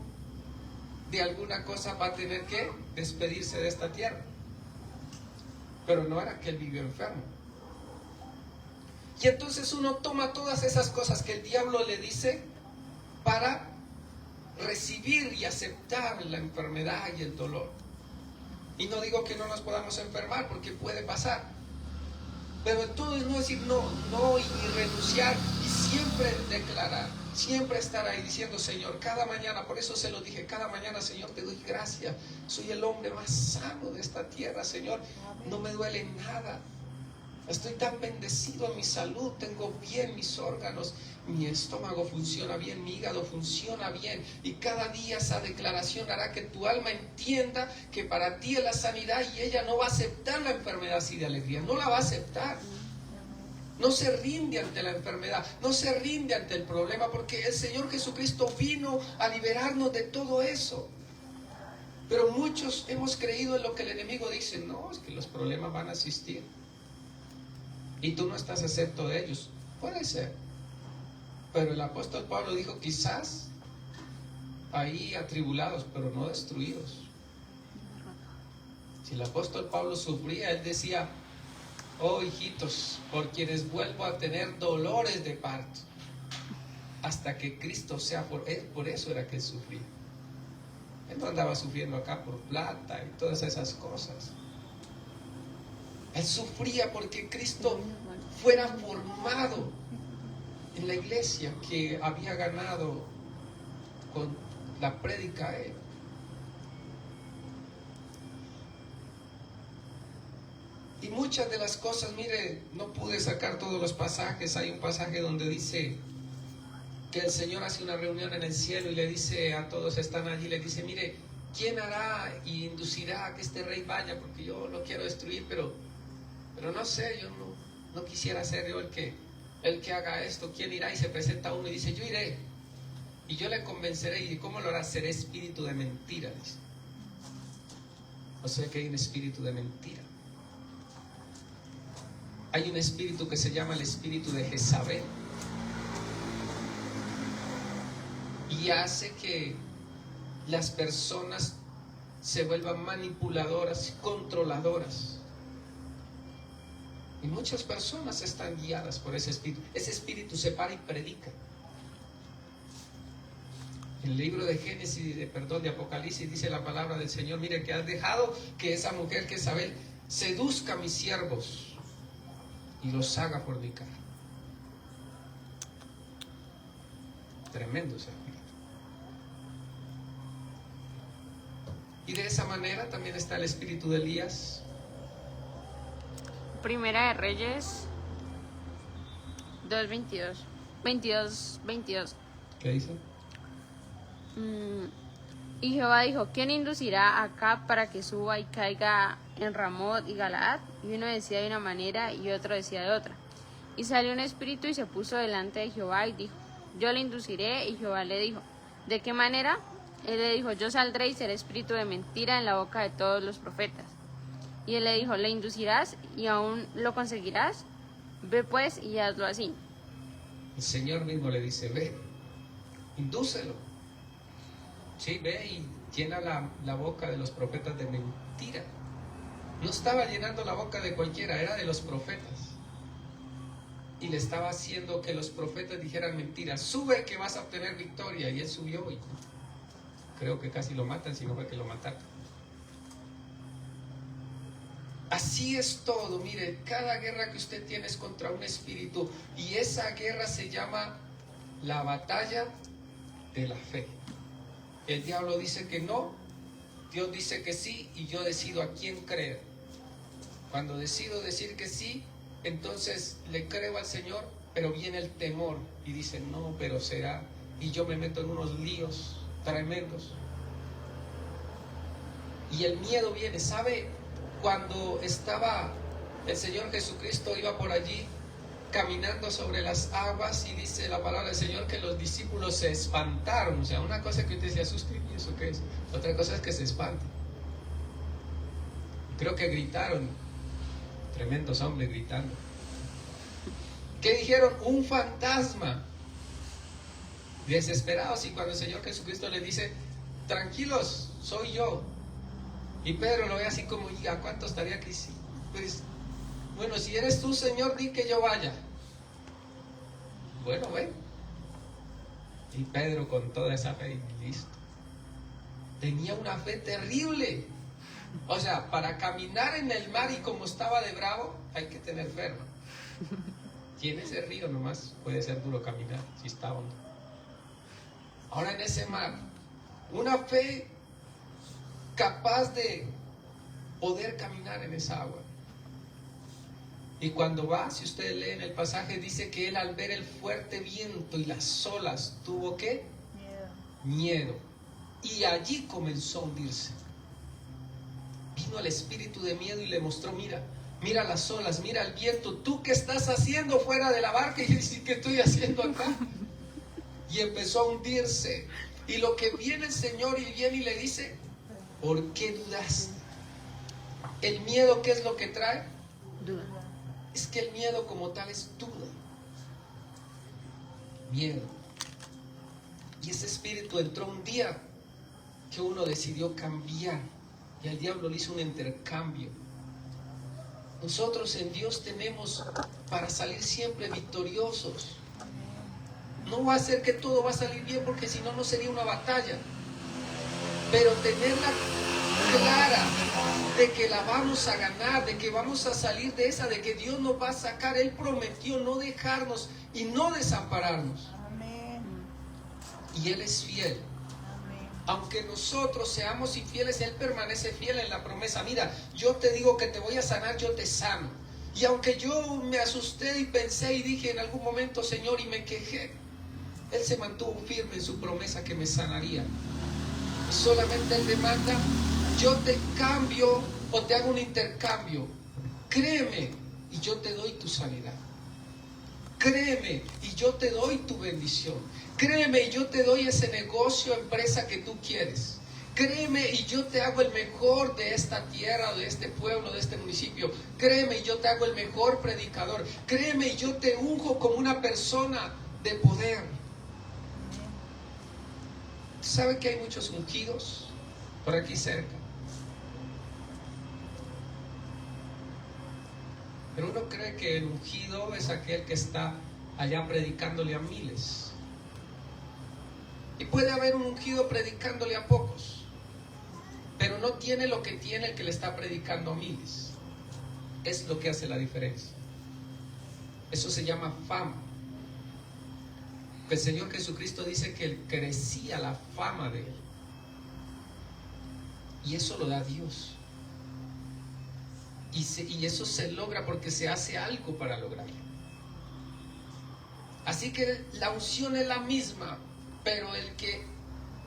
de alguna cosa va a tener que despedirse de esta tierra. Pero no era que él vivió enfermo. Y entonces uno toma todas esas cosas que el diablo le dice para recibir y aceptar la enfermedad y el dolor. Y no digo que no nos podamos enfermar, porque puede pasar. Pero entonces no decir no y renunciar, y siempre declarar, siempre estar ahí diciendo, Señor, cada mañana, por eso se lo dije, cada mañana, Señor, te doy gracias. Soy el hombre más sano de esta tierra, Señor. No me duele nada. Estoy tan bendecido en mi salud, tengo bien mis órganos, mi estómago funciona bien, mi hígado funciona bien. Y cada día esa declaración hará que tu alma entienda que para ti es la sanidad, y ella no va a aceptar la enfermedad así de alegría, no la va a aceptar. No se rinde ante la enfermedad, no se rinde ante el problema, porque el Señor Jesucristo vino a liberarnos de todo eso. Pero muchos hemos creído en lo que el enemigo dice. No, es que los problemas van a existir y tú no estás exento de ellos. Puede ser, pero el apóstol Pablo dijo, quizás ahí atribulados, pero no destruidos. Si el apóstol Pablo sufría, él decía, oh hijitos, por quienes vuelvo a tener dolores de parto, hasta que Cristo sea por él. Por eso era que él sufría. Él no andaba sufriendo acá por plata y todas esas cosas. Él sufría porque Cristo fuera formado en la iglesia que había ganado con la prédica a él. Y muchas de las cosas, mire, no pude sacar todos los pasajes. Hay un pasaje donde dice que el Señor hace una reunión en el cielo y le dice a todos, están allí, le dice, mire, ¿quién hará y inducirá a que este rey vaya? Porque yo lo quiero destruir, pero no sé, yo no quisiera ser yo el que haga esto. ¿Quién irá? Y se presenta uno y dice, yo iré y yo le convenceré. ¿Y cómo lo hará? Seré espíritu de mentira, dice. O sea que hay un espíritu de mentira. Hay un espíritu que se llama el espíritu de Jezabel, y hace que las personas se vuelvan manipuladoras, controladoras. Y muchas personas están guiadas por ese espíritu. Ese espíritu se para y predica. En el libro de Génesis, de Apocalipsis, dice la palabra del Señor, mire que has dejado que esa mujer Jezabel seduzca a mis siervos y los haga fornicar. Tremendo ese espíritu. Y de esa manera también está el espíritu de Elías. Primera de Reyes 22. ¿Qué dice? Y Jehová dijo, ¿quién inducirá a Acab para que suba y caiga en Ramot y Galaad? Y uno decía de una manera y otro decía de otra. Y salió un espíritu y se puso delante de Jehová y dijo, yo le induciré. Y Jehová le dijo, ¿de qué manera? Él le dijo, yo saldré y seré espíritu de mentira en la boca de todos los profetas. Y él le dijo, ¿le inducirás y aún lo conseguirás? Ve pues y hazlo así. El Señor mismo le dice, ve, indúcelo. Sí, ve y llena la boca de los profetas de mentira. No estaba llenando la boca de cualquiera, era de los profetas. Y le estaba haciendo que los profetas dijeran mentiras. Sube que vas a obtener victoria. Y él subió y creo que casi lo matan, si no fue que lo mataron. Así es todo. Mire, cada guerra que usted tiene es contra un espíritu, y esa guerra se llama la batalla de la fe. El diablo dice que no, Dios dice que sí, y yo decido a quién creer. Cuando decido decir que sí, entonces le creo al Señor, pero viene el temor y dice no, pero será, y yo me meto en unos líos tremendos. Y el miedo viene, ¿sabe? Cuando estaba el Señor Jesucristo, iba por allí caminando sobre las aguas, y dice la palabra del Señor que los discípulos se espantaron. O sea, una cosa es que usted se asuste, ¿y eso qué es? Otra cosa es que se espante. Creo que gritaron, tremendos hombres gritando. ¿Qué dijeron? Un fantasma. Desesperados. Y cuando el Señor Jesucristo les dice, tranquilos, soy yo. Y Pedro lo ve así como, ¿y a cuánto estaría aquí? Pues, bueno, si eres tú, Señor, di que yo vaya. Bueno, ven. Y Pedro, con toda esa fe, listo. Tenía una fe terrible. O sea, para caminar en el mar, y como estaba de bravo, hay que tener fe. Y en ese río nomás puede ser duro caminar, si está hondo. Ahora en ese mar, una fe capaz de poder caminar en esa agua. Y cuando va, si ustedes leen el pasaje, dice que él, al ver el fuerte viento y las olas, tuvo ¿qué? Miedo. Y allí comenzó a hundirse. Vino el espíritu de miedo y le mostró, mira, Mira las olas, mira el viento. ¿Tú qué estás haciendo fuera de la barca? Y él dice, ¿qué estoy haciendo acá? Y empezó a hundirse. Y lo que viene el Señor y viene y le dice, ¿por qué dudaste? El miedo, ¿qué es lo que trae? Duda. Es que el miedo como tal es duda. Miedo. Y ese espíritu entró un día que uno decidió cambiar. Y al diablo le hizo un intercambio. Nosotros en Dios tenemos para salir siempre victoriosos. No va a ser que todo va a salir bien, porque si no, no sería una batalla. Pero tenerla clara de que la vamos a ganar, de que vamos a salir de esa, de que Dios nos va a sacar. Él prometió no dejarnos y no desampararnos. Amén. Y Él es fiel. Amén. Aunque nosotros seamos infieles, Él permanece fiel en la promesa. Mira, yo te digo que te voy a sanar, yo te sano. Y aunque yo me asusté y pensé y dije en algún momento, Señor, y me quejé, Él se mantuvo firme en su promesa que me sanaría. Solamente Él demanda, yo te cambio o te hago un intercambio. Créeme y yo te doy tu sanidad. Créeme y yo te doy tu bendición. Créeme y yo te doy ese negocio, empresa que tú quieres. Créeme y yo te hago el mejor de esta tierra, de este pueblo, de este municipio. Créeme y yo te hago el mejor predicador. Créeme y yo te unjo como una persona de poder. ¿Sabe que hay muchos ungidos por aquí cerca? Pero uno cree que el ungido es aquel que está allá predicándole a miles. Y puede haber un ungido predicándole a pocos, pero no tiene lo que tiene el que le está predicando a miles. Es lo que hace la diferencia. Eso se llama fama. El Señor Jesucristo dice que crecía la fama de Él. Y eso lo da Dios. Y eso se logra porque se hace algo para lograrlo. Así que la unción es la misma, pero el que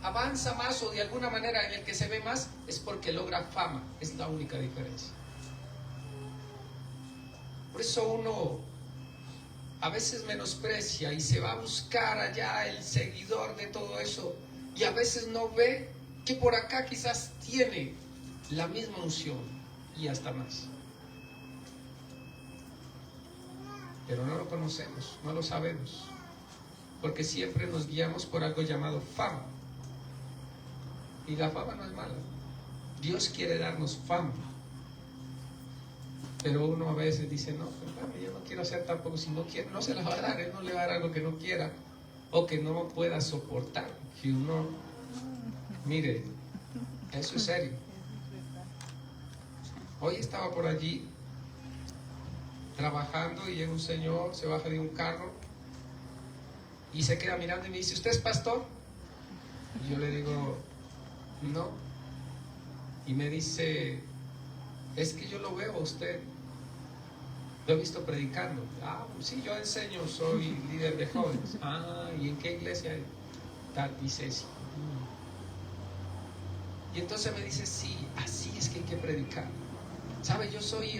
avanza más o de alguna manera en el que se ve más es porque logra fama. Es la única diferencia. Por eso uno a veces menosprecia y se va a buscar allá el seguidor de todo eso, y a veces no ve que por acá quizás tiene la misma unción y hasta más. Pero no lo conocemos, no lo sabemos, porque siempre nos guiamos por algo llamado fama. Y la fama no es mala. Dios quiere darnos fama. Pero uno a veces dice, no, yo no quiero hacer tampoco, si no quiere, no se la va a dar, Él no le va a dar algo que no quiera o que no pueda soportar. Que uno, mire, eso es serio. Hoy estaba por allí trabajando y llega un señor, se baja de un carro y se queda mirando y me dice, ¿usted es pastor? Y yo le digo, no. Y me dice, es que yo lo veo a usted, lo he visto predicando. Ah, sí, yo enseño, soy líder de jóvenes. Ah, ¿y en qué iglesia? Tal, dice sí. Y entonces me dice, sí, así es que hay que predicar. ¿Sabe? Yo soy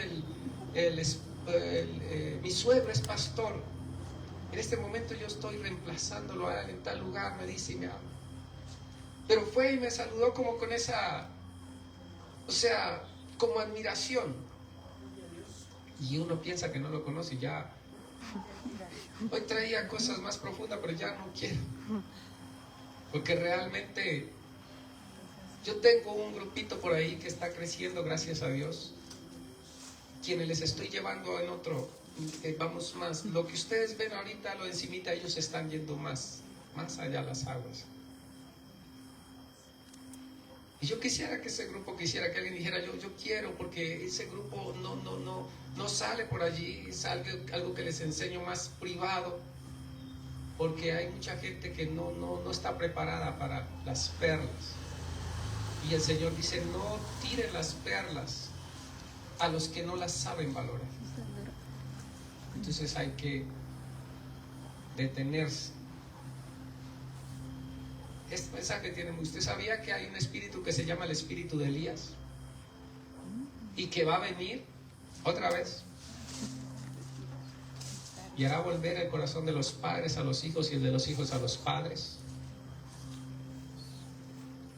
mi suegro es pastor. En este momento yo estoy reemplazándolo a él en tal lugar, me dice y me habla. Pero fue y me saludó como con esa, o sea, como admiración. Y uno piensa que no lo conoce ya. Hoy traía cosas más profundas, pero ya no quiero. Porque realmente yo tengo un grupito por ahí que está creciendo, gracias a Dios. Quienes les estoy llevando en otro, vamos más. Lo que ustedes ven ahorita, lo encimita, ellos están yendo más allá las aguas. Y yo quisiera que ese grupo, quisiera que alguien dijera, yo quiero, porque ese grupo no sale por allí, es algo que les enseño más privado, porque hay mucha gente que no está preparada para las perlas. Y el Señor dice, no tiren las perlas a los que no las saben valorar. Entonces hay que detenerse. Este mensaje tiene, ¿usted sabía que hay un espíritu que se llama el espíritu de Elías? Y que va a venir otra vez. Y hará volver el corazón de los padres a los hijos y el de los hijos a los padres.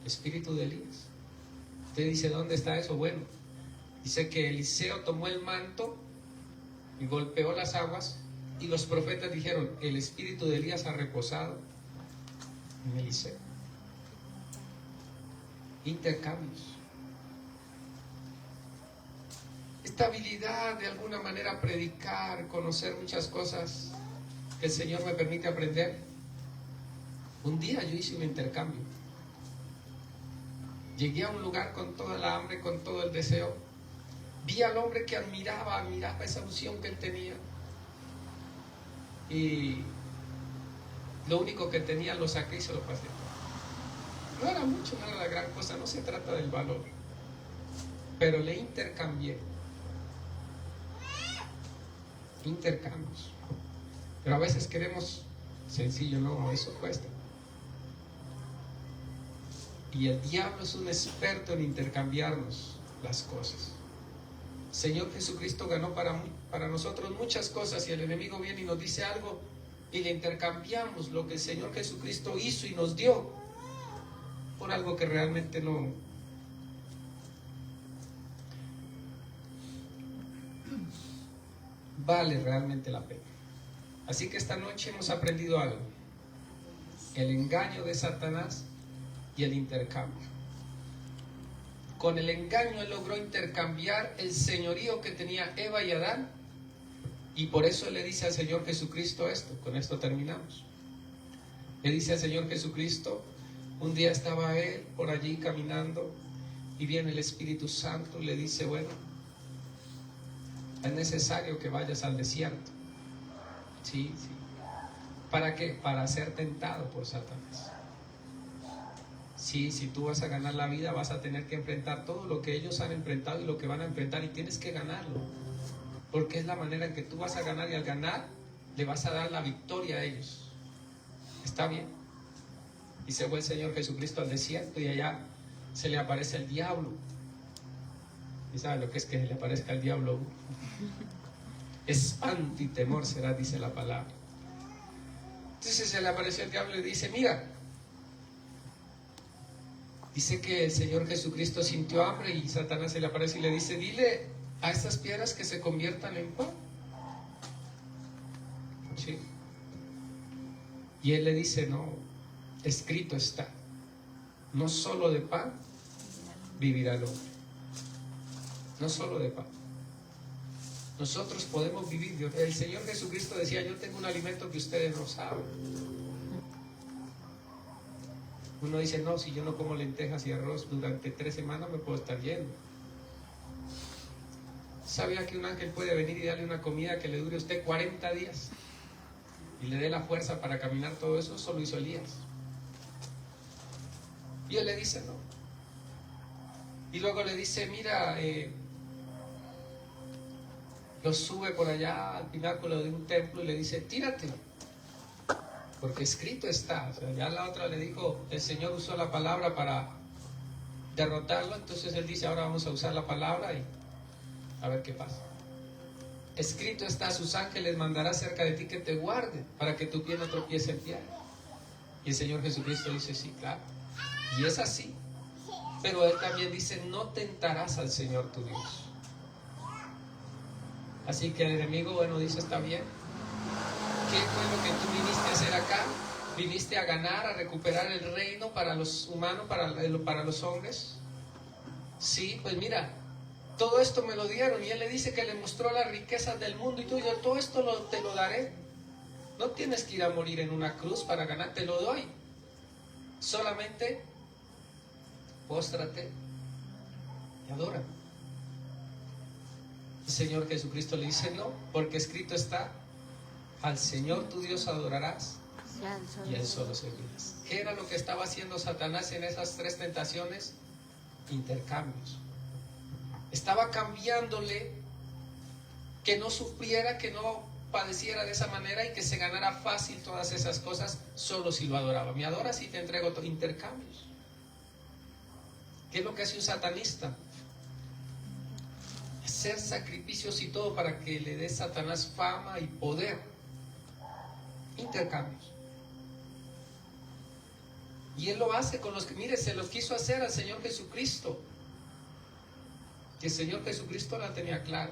Espíritu de Elías. Usted dice, ¿dónde está eso? Bueno, dice que Eliseo tomó el manto y golpeó las aguas, y los profetas dijeron, el espíritu de Elías ha reposado en Eliseo. Intercambios. Esta habilidad de alguna manera predicar, conocer muchas cosas que el Señor me permite aprender. Un día yo hice un intercambio. Llegué a un lugar con toda la hambre, con todo el deseo. Vi al hombre que admiraba esa unción que él tenía. Y lo único que tenía lo saqué y se lo pasé. No era mucho, no era la gran cosa, no se trata del valor. Pero le intercambié. Intercambios. Pero a veces queremos sencillo, no, eso cuesta. Y el diablo es un experto en intercambiarnos las cosas. Señor Jesucristo ganó para nosotros muchas cosas, y el enemigo viene y nos dice algo y le intercambiamos lo que el Señor Jesucristo hizo y nos dio por algo que realmente no vale realmente la pena. Así que esta noche hemos aprendido algo: el engaño de Satanás y el intercambio. Con el engaño él logró intercambiar el señorío que tenía Eva y Adán, y por eso le dice al Señor Jesucristo esto. Con esto terminamos. Le dice al Señor Jesucristo, un día estaba él por allí caminando y viene el Espíritu Santo y le dice, bueno, es necesario que vayas al desierto. Sí. ¿Para qué? Para ser tentado por Satanás. Sí, si tú vas a ganar la vida, vas a tener que enfrentar todo lo que ellos han enfrentado y lo que van a enfrentar, y tienes que ganarlo, porque es la manera en que tú vas a ganar, y al ganar le vas a dar la victoria a ellos. ¿Está bien? Y se fue el Señor Jesucristo al desierto, y allá se le aparece el diablo. ¿Y sabe lo que es que se le aparezca el diablo? Espanto y temor será, dice la palabra. Entonces se le apareció el diablo y dice, mira, dice que el Señor Jesucristo sintió hambre, y Satanás se le aparece y le dice, dile a estas piedras que se conviertan en pan. ¿Sí? Y él le dice, no, escrito está, no solo de pan vivirá el hombre. No solo de pan. Nosotros podemos vivir. El Señor Jesucristo decía, yo tengo un alimento que ustedes no saben. Uno dice, no, si yo no como lentejas y arroz durante 3 semanas me puedo estar yendo. ¿Sabía que un ángel puede venir y darle una comida que le dure a usted 40 días? Y le dé la fuerza para caminar todo eso. Eso lo hizo Elías. Y él le dice, no. Y luego le dice, mira, lo sube por allá al pináculo de un templo y le dice, tírate, porque escrito está. O sea, ya la otra le dijo, el Señor usó la palabra para derrotarlo, entonces él dice, ahora vamos a usar la palabra y a ver qué pasa. Escrito está, sus ángeles mandará cerca de ti que te guarden, para que tu pie no tropiece en piedra. Y el Señor Jesucristo dice, sí, claro. Y es así. Pero él también dice, no tentarás al Señor tu Dios. Así que el enemigo, bueno, dice, está bien. ¿Qué fue lo que tú viniste a hacer acá? ¿Viniste a ganar, a recuperar el reino para los humanos, para los hombres? Sí, pues mira, todo esto me lo dieron. Y él le dice que le mostró las riquezas del mundo. Y tú dices, todo esto te lo daré. No tienes que ir a morir en una cruz para ganar, te lo doy. Solamente póstrate y adora. El Señor Jesucristo le dice, no, porque escrito está, al Señor tu Dios adorarás y Él solo servirás. ¿Qué era lo que estaba haciendo Satanás en esas 3 tentaciones? Intercambios. Estaba cambiándole, que no sufriera, que no padeciera de esa manera, y que se ganara fácil todas esas cosas solo si lo adoraba. Me adoras y te entrego intercambios. ¿Qué es lo que hace un satanista? hacer sacrificios y todo para que le dé Satanás fama y poder. Intercambios. Y Él lo hace con los que, mire, se los quiso hacer al Señor Jesucristo. Que el Señor Jesucristo la tenía clara.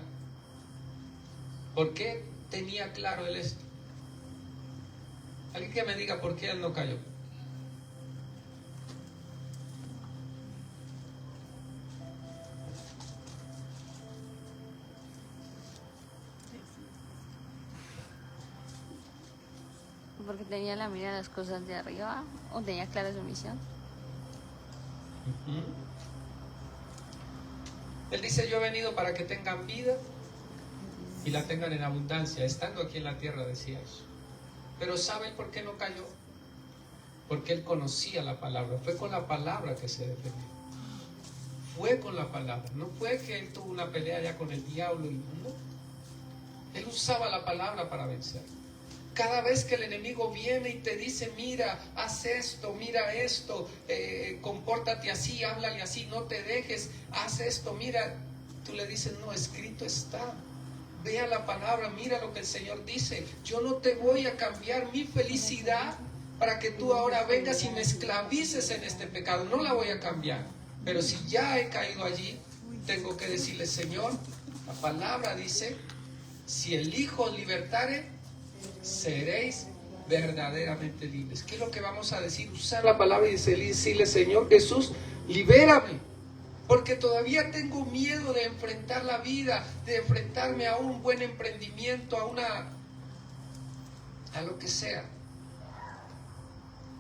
¿Por qué tenía claro Él esto? Alguien que me diga por qué Él no cayó. Porque tenía la mira de las cosas de arriba, o tenía clara su misión. Él dice, yo he venido para que tengan vida y la tengan en abundancia. Estando aquí en la tierra decía eso. Pero ¿saben por qué no cayó? Porque Él conocía la palabra. Fue con la palabra que se defendió. Fue con la palabra. No fue que Él tuvo una pelea ya con el diablo y el mundo. Él usaba la palabra para vencer. Cada vez que el enemigo viene y te dice, mira, haz esto, mira esto, compórtate así, háblale así, no te dejes, haz esto, mira, tú le dices, no, escrito está. Vea la palabra, mira lo que el Señor dice. Yo no te voy a cambiar mi felicidad para que tú ahora vengas y me esclavices en este pecado. No la voy a cambiar. Pero si ya he caído allí, tengo que decirle, Señor, la palabra dice, si el Hijo os libertare, seréis verdaderamente libres. ¿Qué es lo que vamos a decir? Usar la palabra y decirle, Señor Jesús, libérame, porque todavía tengo miedo de enfrentar la vida, de enfrentarme a un buen emprendimiento, a lo que sea.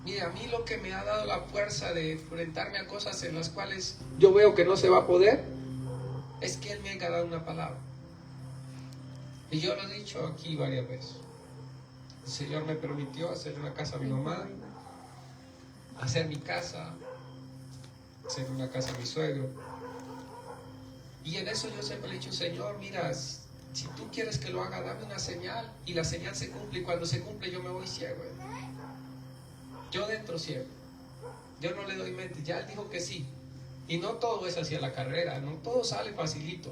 Mira, a mí lo que me ha dado la fuerza de enfrentarme a cosas en las cuales yo veo que no se va a poder, es que Él me haya dado una palabra. Y yo lo he dicho aquí varias veces. El Señor me permitió hacer una casa a mi mamá, hacer mi casa, hacer una casa a mi suegro. Y en eso yo siempre le he dicho, Señor, mira, si tú quieres que lo haga, dame una señal. Y la señal se cumple, y cuando se cumple yo me voy ciego. Yo dentro ciego. Yo no le doy mente. Ya Él dijo que sí. Y no todo es hacia la carrera, no todo sale facilito.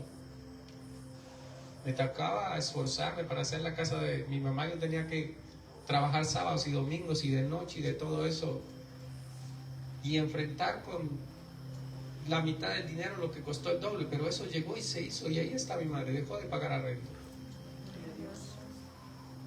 Me tocaba esforzarme para hacer la casa de mi mamá. Yo tenía que trabajar sábados y domingos y de noche y de todo eso. Y enfrentar con la mitad del dinero lo que costó el doble. Pero eso llegó y se hizo. Y ahí está mi madre. Dejó de pagar arrendo.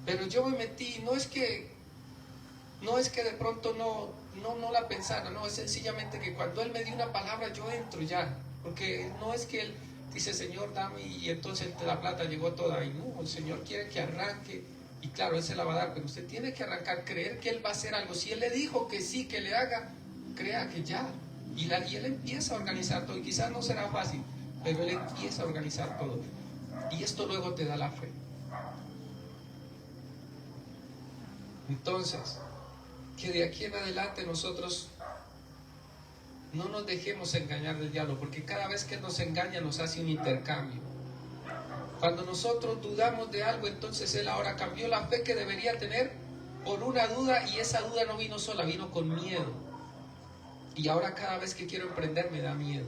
Pero yo me metí. No es que de pronto no la pensara. No, es sencillamente que cuando Él me dio una palabra yo entro ya. Porque no es que Él dice, Señor, dame, y entonces la plata llegó toda. Y no, el Señor quiere que arranque. Y claro, Él se la va a dar, pero usted tiene que arrancar, creer que Él va a hacer algo. Si Él le dijo que sí, que le haga, crea que ya. Y Él empieza a organizar todo. Y quizás no será fácil, pero Él empieza a organizar todo. Y esto luego te da la fe. Entonces, que de aquí en adelante nosotros no nos dejemos engañar del diablo, porque cada vez que Él nos engaña nos hace un intercambio. Cuando nosotros dudamos de algo, entonces Él ahora cambió la fe que debería tener por una duda, y esa duda no vino sola, vino con miedo. Y ahora cada vez que quiero emprender me da miedo.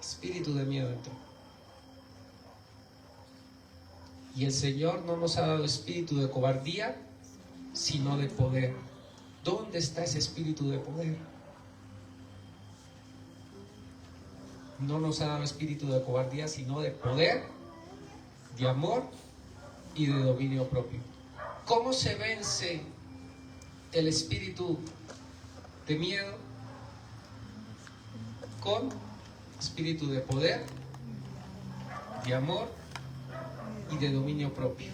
Espíritu de miedo entró. Y el Señor no nos ha dado espíritu de cobardía, sino de poder. ¿Dónde está ese espíritu de poder? No nos ha dado espíritu de cobardía, sino de poder, de amor y de dominio propio. ¿Cómo se vence el espíritu de miedo? Con espíritu de poder, de amor y de dominio propio.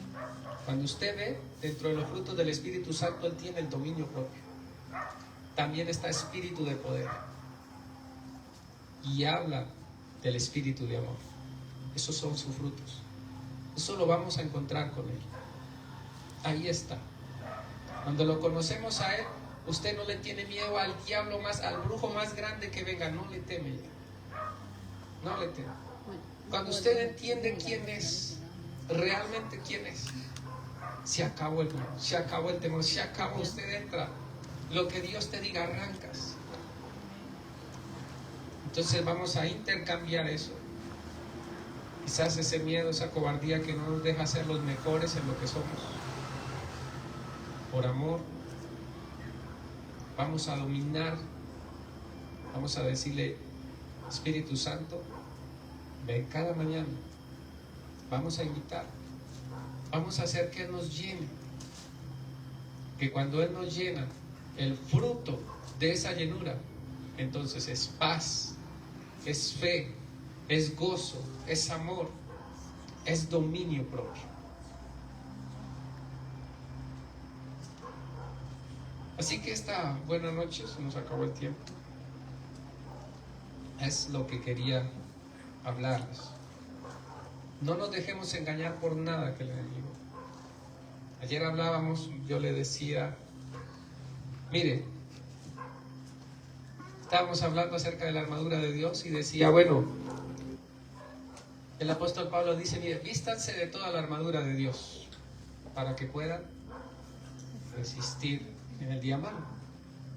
Cuando usted ve, dentro de los frutos del Espíritu Santo, Él tiene el dominio propio. También está espíritu de poder. Y habla del espíritu de amor. Esos son sus frutos. Eso lo vamos a encontrar con Él. Ahí está. Cuando lo conocemos a Él, usted no le tiene miedo al diablo más, al brujo más grande que venga. No le teme ya. No le teme. Cuando usted entiende quién es, realmente quién es, se acabó el miedo, se acabó el temor, se acabó. Usted entra, lo que Dios te diga arrancas. Entonces vamos a intercambiar eso. Quizás ese miedo, esa cobardía que no nos deja ser los mejores en lo que somos. Por amor, vamos a dominar, vamos a decirle, Espíritu Santo, ven cada mañana, vamos a invitar, vamos a hacer que Él nos llene, que cuando Él nos llena, el fruto de esa llenura, entonces es paz, es fe, es gozo, es amor, es dominio propio. Así que esta buena noche, se nos acabó el tiempo, es lo que quería hablarles. No nos dejemos engañar por nada que le digo. Ayer hablábamos, yo le decía, mire, estábamos hablando acerca de la armadura de Dios y decía, bueno, el apóstol Pablo dice, mire, vístanse de toda la armadura de Dios para que puedan resistir en el día malo.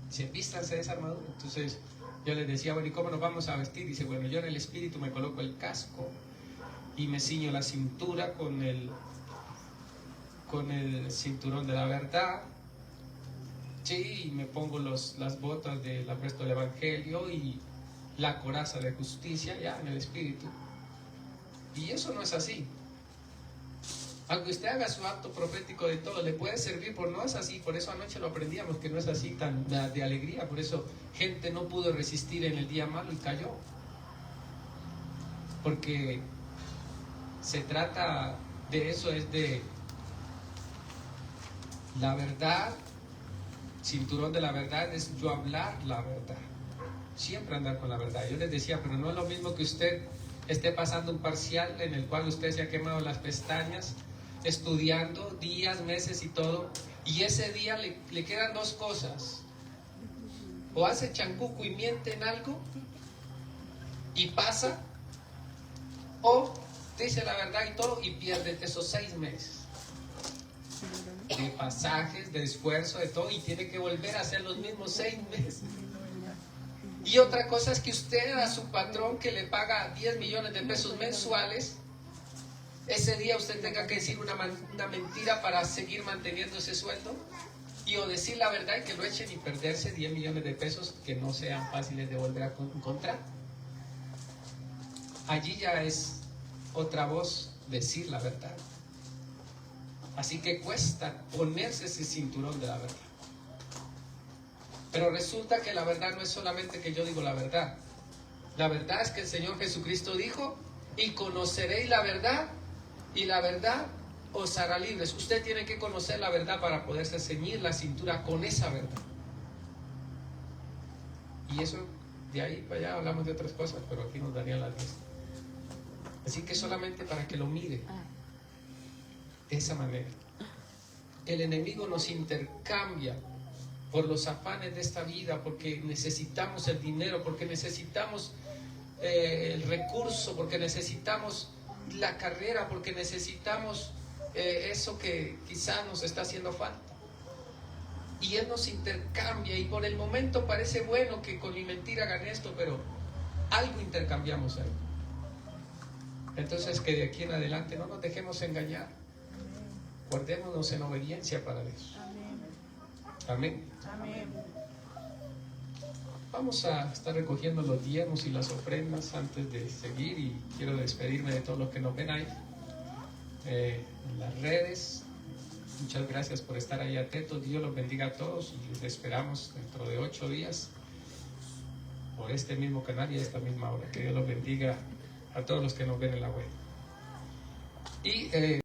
Dice, vístanse de esa armadura. Entonces yo les decía, bueno, ¿y cómo nos vamos a vestir? Dice, bueno, yo en el espíritu me coloco el casco y me ciño la cintura con el cinturón de la verdad, sí, y me pongo las botas del apresto del evangelio y la coraza de justicia, ya en el espíritu. Y eso no es así. Aunque usted haga su acto profético de todo, le puede servir, pero no es así. Por eso anoche lo aprendíamos, que no es así tan de alegría. Por eso gente no pudo resistir en el día malo y cayó. Porque se trata de eso, es de la verdad. Cinturón de la verdad es yo hablar la verdad, siempre andar con la verdad. Yo les decía, pero no es lo mismo que usted esté pasando un parcial en el cual usted se ha quemado las pestañas estudiando días, meses y todo, y ese día le quedan dos cosas: o hace chancuco y miente en algo y pasa, o dice la verdad y todo y pierde esos 6 meses de pasajes, de esfuerzo, de todo, y tiene que volver a hacer los mismos 6 meses. Y otra cosa es que usted a su patrón que le paga 10 millones de pesos mensuales, ese día usted tenga que decir una mentira para seguir manteniendo ese sueldo, y o decir la verdad y que lo echen y perderse 10 millones de pesos que no sean fáciles de volver a encontrar. Allí ya es otra voz decir la verdad. Así que cuesta ponerse ese cinturón de la verdad. Pero resulta que la verdad no es solamente que yo digo la verdad. La verdad es que el Señor Jesucristo dijo, y conoceréis la verdad, y la verdad os hará libres. Usted tiene que conocer la verdad para poderse ceñir la cintura con esa verdad. Y eso, de ahí para allá hablamos de otras cosas, pero aquí nos darían las 10. Así que solamente para que lo mire de esa manera. El enemigo nos intercambia por los afanes de esta vida, porque necesitamos el dinero, porque necesitamos el recurso, porque necesitamos la carrera, porque necesitamos eso que quizás nos está haciendo falta. Y él nos intercambia, y por el momento parece bueno que con mi mentira hagan esto, pero algo intercambiamos ahí. Entonces, que de aquí en adelante no nos dejemos engañar. Guardémonos en obediencia para Dios. Amén. Amén. Vamos a estar recogiendo los diezmos y las ofrendas antes de seguir, y quiero despedirme de todos los que nos ven ahí en las redes. Muchas gracias por estar ahí atentos. Dios los bendiga a todos, y les esperamos dentro de 8 días por este mismo canal y a esta misma hora. Que Dios los bendiga a todos los que nos ven en la web. Y